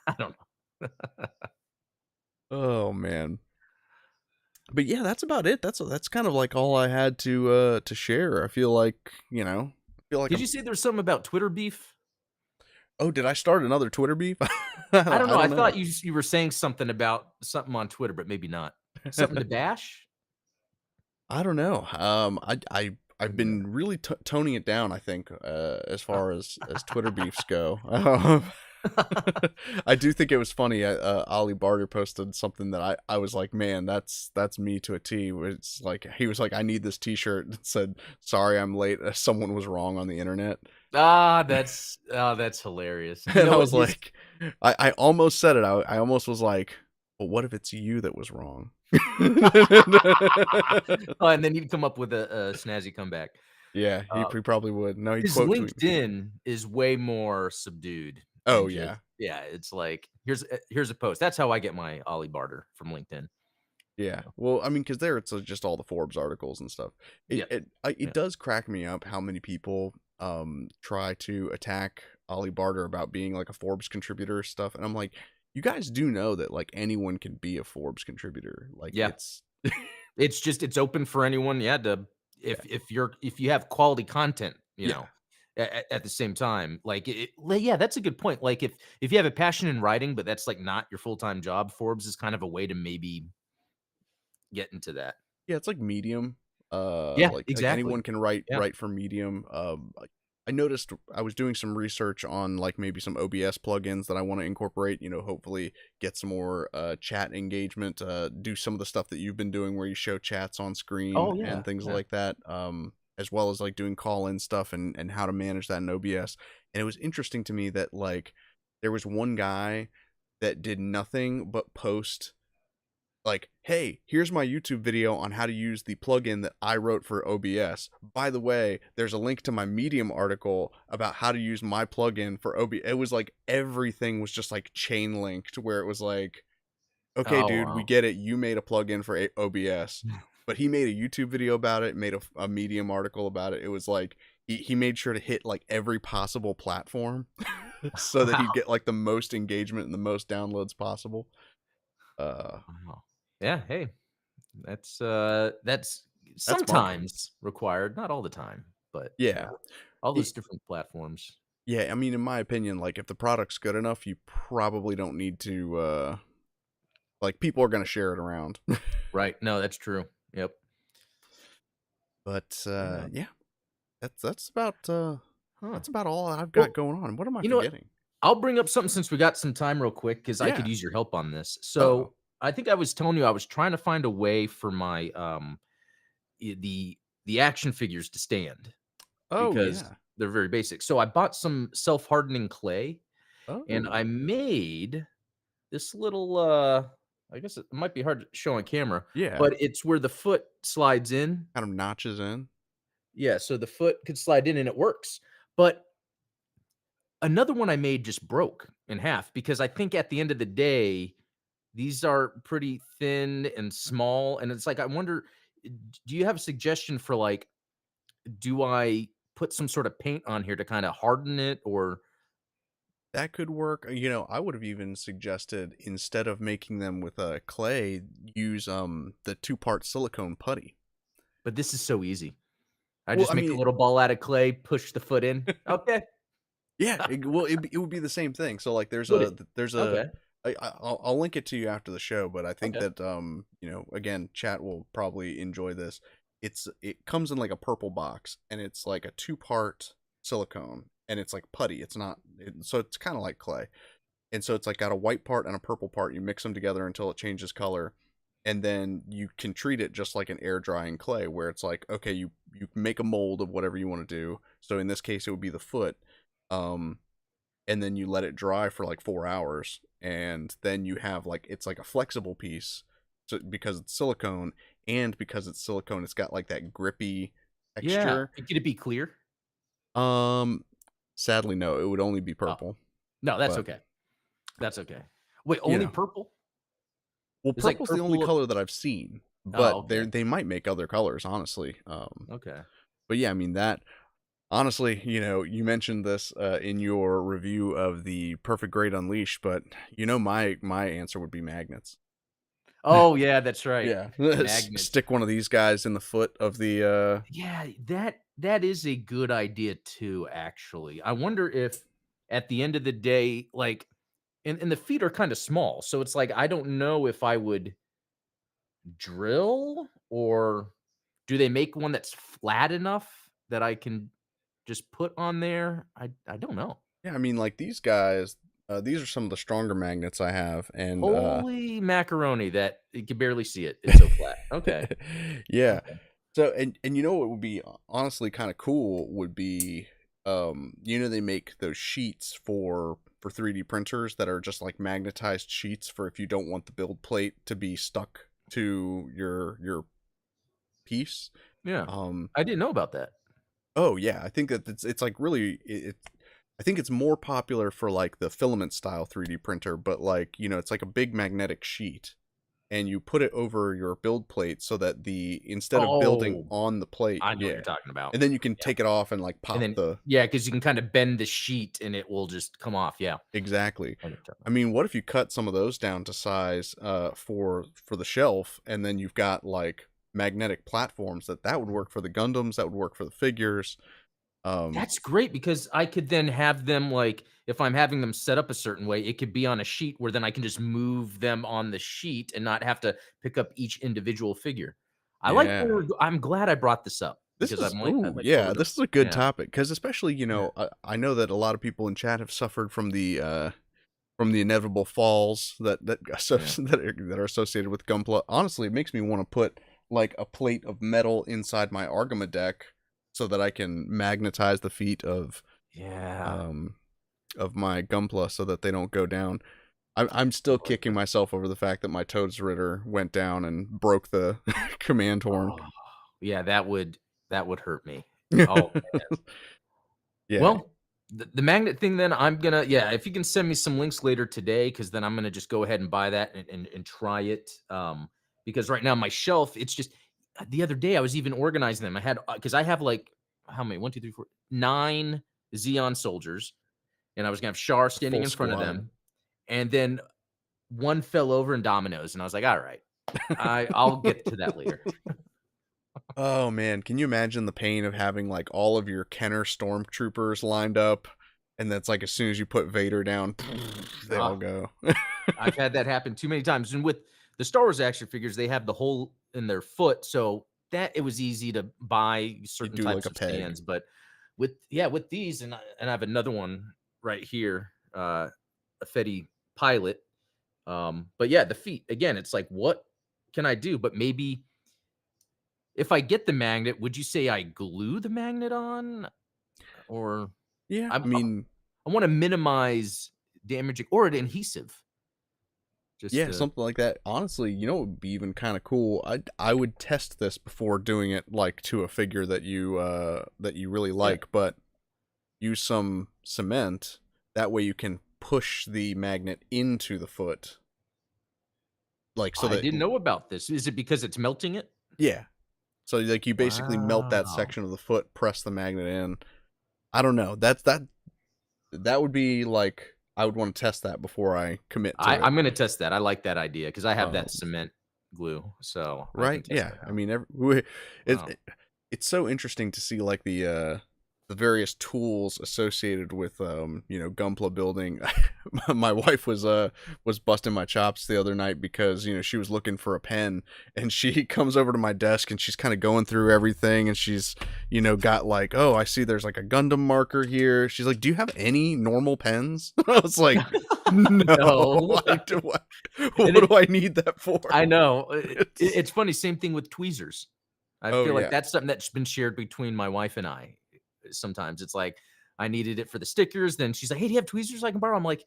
I don't know. Oh man. But yeah, that's about it. That's kind of like all I had to share. I feel like, you know, I feel like Did I'm you say there's something about Twitter beef? oh, did I start another Twitter beef? I don't I know. I don't know. thought you were saying something about something on Twitter, but maybe not. Something to bash? I don't know. I've Maybe not. been really toning it down. I think as Oh. far as Twitter beefs go. I do think it was funny. Ollie Barter posted something that I was like, man, that's me to a T. It's like he was like, I need this T-shirt that said, "Sorry, I'm late. Someone was wrong on the internet." That's hilarious. You And know I what? was His like, I almost said it. I almost was like, well, what if it's you that was wrong? Oh, and then he'd come up with a snazzy comeback. Yeah, he Uh, probably would. No, he'd his quote tweet me. LinkedIn is way more subdued Oh and just yeah, yeah, it's like, here's a post. That's how I get my Ollie Barter from LinkedIn. yeah. Well, I mean, because there it's just all the Forbes articles and stuff. It Yep. it Yeah. it does crack me up how many people try to attack Ollie Barter about being like a Forbes contributor stuff, and I'm like, you guys do know that like anyone can be a Forbes contributor. Like Yeah. it's It's just it's open for anyone, yeah, to yeah, if you have quality content, yeah. at the same time, like yeah, that's a good point. Like if you have a passion in writing, but that's like not your full-time job, Forbes is kind of a way to maybe get into that. Yeah, it's like Medium. Yeah, Like exactly. anyone can Yeah. write for Medium. I noticed I was doing some research on like maybe some OBS plugins that I want to incorporate. You know, hopefully get some more chat engagement. Do some of the stuff that you've been doing where you show chats on screen Oh, yeah, and things yeah. like that. As well as like doing call in stuff and how to manage that in OBS. And it was interesting to me that like there was one guy that did nothing but post like, "Hey, here's my YouTube video on how to use the plugin that I wrote for OBS. By the way, there's a link to my Medium article about how to use my plugin for OBS." It was like everything was just like chain linked, where it was like, "Okay, Oh, dude, we wow. get it. You made a plugin for OBS." But he made a YouTube video about it, made a Medium article about it. It was like he made sure to hit like every possible platform so that he'd Wow. get like the most engagement and the most downloads possible. Uh, Wow. Yeah, hey, that's that's marketing. sometimes required, not all the time, but Yeah. yeah, all Y those different platforms. yeah, I mean, in my opinion, like, if the product's good enough, you probably don't need to, like, people are gonna share it around. Right, no, that's true. Yep. But, Yeah. yeah, Huh. that's about all I've got Well, going on. What am I you know what? forgetting? I'll bring up something since we got some time real quick because I could Yeah. use your help on this. Uh-oh. So, I think I was telling you I was trying to find a way for my, the action figures to stand Oh, because yeah. they're very basic. So, I bought some self-hardening clay, and Oh, I made this little, I guess it might be hard to show on camera, yeah. but it's where the foot slides in. Kind of notches in. Yeah, so the foot could slide in and it works. But another one I made just broke in half because I think at the end of the day, these are pretty thin and small, and it's like, I wonder, do you have a suggestion for, like, do I put some sort of paint on here to kinda harden it or That could work. I would have even suggested, instead of making them with, clay, use, the two-part silicone putty. but this is so easy. I Well, just I make a mean, little ball out of clay, push the foot in. Okay. yeah, it would be the same thing. So like Would it? there's a Okay, I'll link it to you after the show, but I think okay. that again, chat will probably enjoy this. It comes in like a purple box, and it's like a two-part silicone, and it's like putty. So it's kind of like clay. And so it's like got a white part and a purple part. You mix them together until it changes color, and then you can treat it just like an air drying clay, where it's like, okay, you make a mold of whatever you want to do. So in this case, it would be the foot. Um, and then you let it dry for like 4 hours, and then you have like, it's like a flexible piece, so because it's silicone, and because it's silicone, it's got like that grippy Yeah. texture. Could it be clear? Um, Sadly, no, it would only be Oh, purple, no, that's but okay. That's okay. Wait, you only know, purple? well, It's like purple's the only purple. color that I've seen, Oh, but okay. they might make other colors, honestly. Okay. But yeah, I mean that. Honestly, you mentioned this in your review of the Perfect Grade Unleashed, but my answer would be magnets. Oh, yeah, that's right. Yeah, Magnets. stick one of these guys in the foot of the. Yeah, that is a good idea too, actually. I wonder if at the end of the day, like, and the feet are kinda small, so it's like, I don't know if I would drill, or do they make one that's flat enough that I can just put on there? I don't know. Yeah, I mean, like these guys. These are some of the stronger magnets I have, and Holy macaroni, that you can barely see it. It's so flat. Okay. yeah. Okay. So and what would be honestly kind of cool would be, they make those sheets for 3D printers that are just like magnetized sheets for if you don't want the build plate to be stuck to your piece. Yeah. Um I didn't know about that. oh yeah, I think that it's like really I think it's more popular for like the filament style 3D printer, but like, it's like a big magnetic sheet, and you put it over your build plate so that the instead of building Oh, on the plate, I know what yeah. you're talking about. And then you can Yeah. take it off and like And pop then the yeah, because you can kinda bend the sheet and it will just come off. Yeah. exactly. I know what you're talking I about. mean, what if you cut some of those down to size for the shelf, and then you've got like magnetic platforms that would work for the Gundams, that would work for the figures. Um That's great because I could then have them, like, if I'm having them set up a certain way, it could be on a sheet where then I can just move them on the sheet and not have to pick up each individual figure. I like where yeah. I'm glad I brought this up This because is I ooh, like where yeah, we're going. this is a good Yeah. topic, because especially, Yeah. I know that a lot of people in chat have suffered from the inevitable falls Yeah. that are associated with Gunpla. Honestly, it makes me want to put like a plate of metal inside my Argama deck so that I can magnetize the feet Yeah. um of my Gunpla so that they don't go down. I'm still Something like kicking that. myself over the fact that my Toads Ritter went down and broke the command horn. Oh, yeah, that would hurt me. Oh, Yeah. well, the magnet thing then I'm gonna yeah, if you can send me some links later today, because then I'm gonna just go ahead and buy that and try it. Because right now my shelf, it's just the other day I was even organizing them. I had because I have like how many? One, 2, 3, 4, 9 Xeon soldiers, and I was gonna have Shar A standing full in front of squad. them, and then one fell over in dominoes, and I was like, all right, I'll get to that later. Oh man, can you imagine the pain of having like all of your Kenner stormtroopers lined up, and that's like as soon as you put Vader down, they all Ah, go. I've had that happen too many times. And with the Star Wars action figures, they have the hole in their foot, so that it was easy to buy You certain do like types a of peg. stands. But with these, and I have another one right here, a Fetty Pilot. But yeah, the feet again. It's like, what can I do? But maybe if I get the magnet, would you say I glue the magnet on, or Yeah, I'm, I mean, I want to minimize damaging or an adhesive, just yeah, to something like that. Honestly, you know what would be even kind of cool? I would test this before doing it like to a figure that you really yeah. like, but use some cement. That way you can push the magnet into the foot. Like so I that didn't know about this. Is it because it's melting it? yeah. So like you basically melt that Wow. section of the foot, press the magnet in. I don't know. That would be like I would want to test that before I commit to it. I'm gonna test that. I like that idea because I have that Um, cement glue, so I can right? test Yeah. that I out. mean, Wow. it's so interesting to see like the various tools associated with Gunpla building. My wife was busting my chops the other night because she was looking for a pen, and she comes over to my desk and she's kind of going through everything, and she's got like, oh, I see there's like a Gundam marker here. She's like, do you have any normal pens? I was like, no. No. What And do it I need that for? I know. It's It's funny, same thing with tweezers. I oh feel like yeah. that's something that's been shared between my wife and I. Sometimes it's like, I needed it for the stickers, then she's like, "Hey, do you have tweezers I can borrow?" I'm like,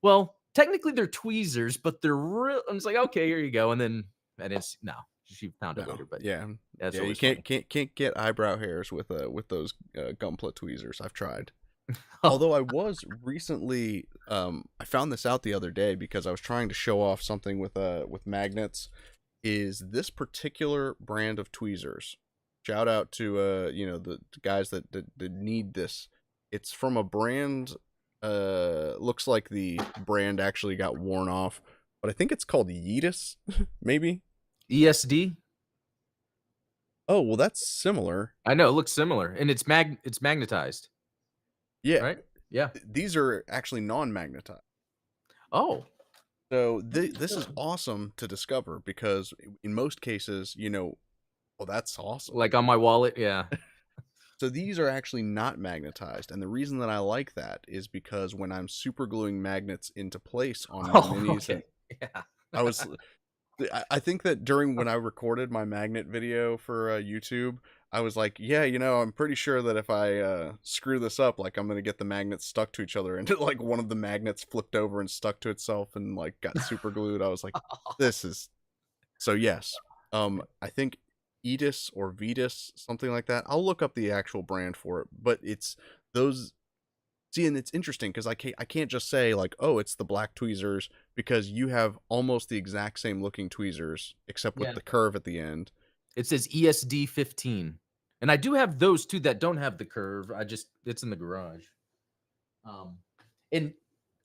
"Well, technically they're tweezers, but they're real." I'm just like, "Okay, here you go." And it's no, she found it No, later, but yeah, that's yeah. You always can't funny. can't get eyebrow hairs with those Gunpla tweezers. I've tried. Oh, Although I was recently, I found this out the other day because I was trying to show off something with magnets. Is this particular brand of tweezers? Shout out to the guys that need this. It's from a brand. Looks like the brand actually got worn off, but I think it's called Yeetus, maybe. ESD? Oh well, that's similar. I know, it looks similar, and it's magnetized, Yeah, right? Yeah. these are actually non-magnetized. Oh, So this is awesome to discover because in most cases, well, that's awesome. like on my wallet, yeah. So these are actually not magnetized, and the reason that I like that is because when I'm super gluing magnets into place on my Oh, minis, okay. and Yeah. I was I think that during when I recorded my magnet video for YouTube, I was like, yeah, I'm pretty sure that if I screw this up, like I'm gonna get the magnets stuck to each other, and like one of the magnets flipped over and stuck to itself and like got super glued. I was like, this is so yes. I think Edis or Vetus, something like that. I'll look up the actual brand for it, but it's those. See, and it's interesting because I can't just say like, oh, it's the black tweezers because you have almost the exact same looking tweezers except with Yeah. the curve at the end. It says ESD 15. And I do have those too that don't have the curve. It's in the garage. Um, and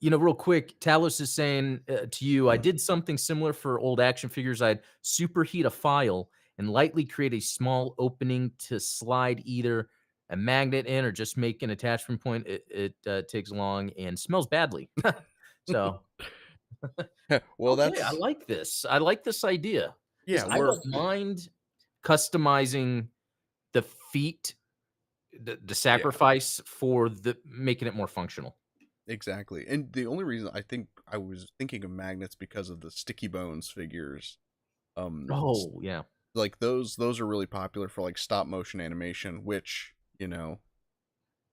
real quick, Talos is saying to you, I did something similar for old action figures. I'd superheat a file and lightly create a small opening to slide either a magnet in or just make an attachment point. It takes long and smells badly. So, Well, okay, I that's like this. I like this idea because yeah, I we're don't mind customizing the feet, the yeah, sacrifice for the making it more functional. exactly. And the only reason I think I was thinking of magnets because of the Sticky Bones figures. S- Oh, yeah. like those are really popular for like stop motion animation, which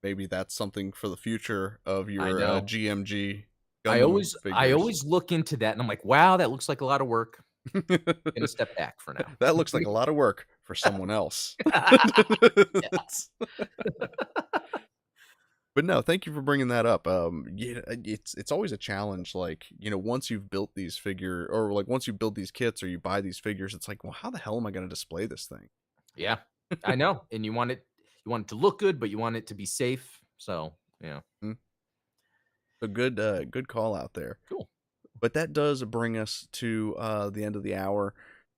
maybe that's something for the future of I your know. GMG. Gundam I figures. always look into that and I'm like, "Wow, that looks like a lot of work. Gonna step back for now." That looks like a lot of work for someone else. Yeah. But no, thank you for bringing that up. Yeah, it's always a challenge. Like, once you've built these figure, or like once you build these kits or you buy these figures, it's like, well, how the hell am I going to display this thing? Yeah, I know, and you want it to look good, but you want it to be safe, so, yeah, Mm, So good call out there. cool. But that does bring us to the end of the hour.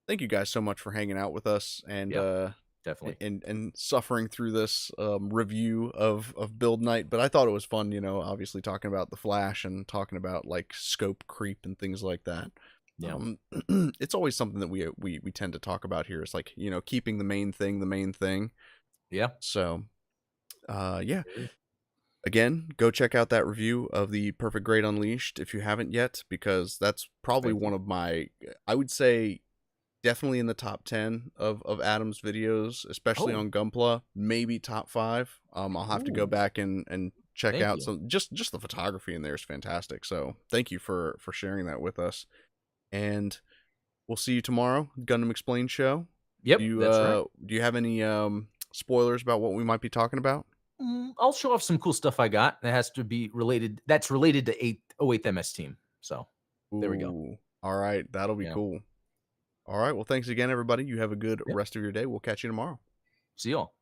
Thank you guys so much for hanging out with us and Yeah, definitely. suffering through this review of Build Night. But I thought it was fun, obviously talking about the Flash and talking about like scope creep and things like that. Yeah. Um, it's always something that we tend to talk about here. It's like keeping the main thing the main thing. Yeah. So yeah. Agree. Again, go check out that review of the Perfect Grade Unleashed if you haven't yet, because that's probably Thank you. one of my, I would say, definitely in the top 10 of Adam's videos, especially Oh, on Gunpla, maybe top 5. I'll have to go ooh, back and check thank out you. some, just the photography in there is fantastic. So thank you for sharing that with us. And we'll see you tomorrow, Gundam Explained show. Yep, that's right. Do you have any spoilers about what we might be talking about? I'll show off some cool stuff I got that has to be related that's related to 808th MS Team, so, there we go. Ooh. All right, that'll be Yeah, cool. All right. Well, thanks again, everybody. You have a good yep. rest of your day. We'll catch you tomorrow. See y'all.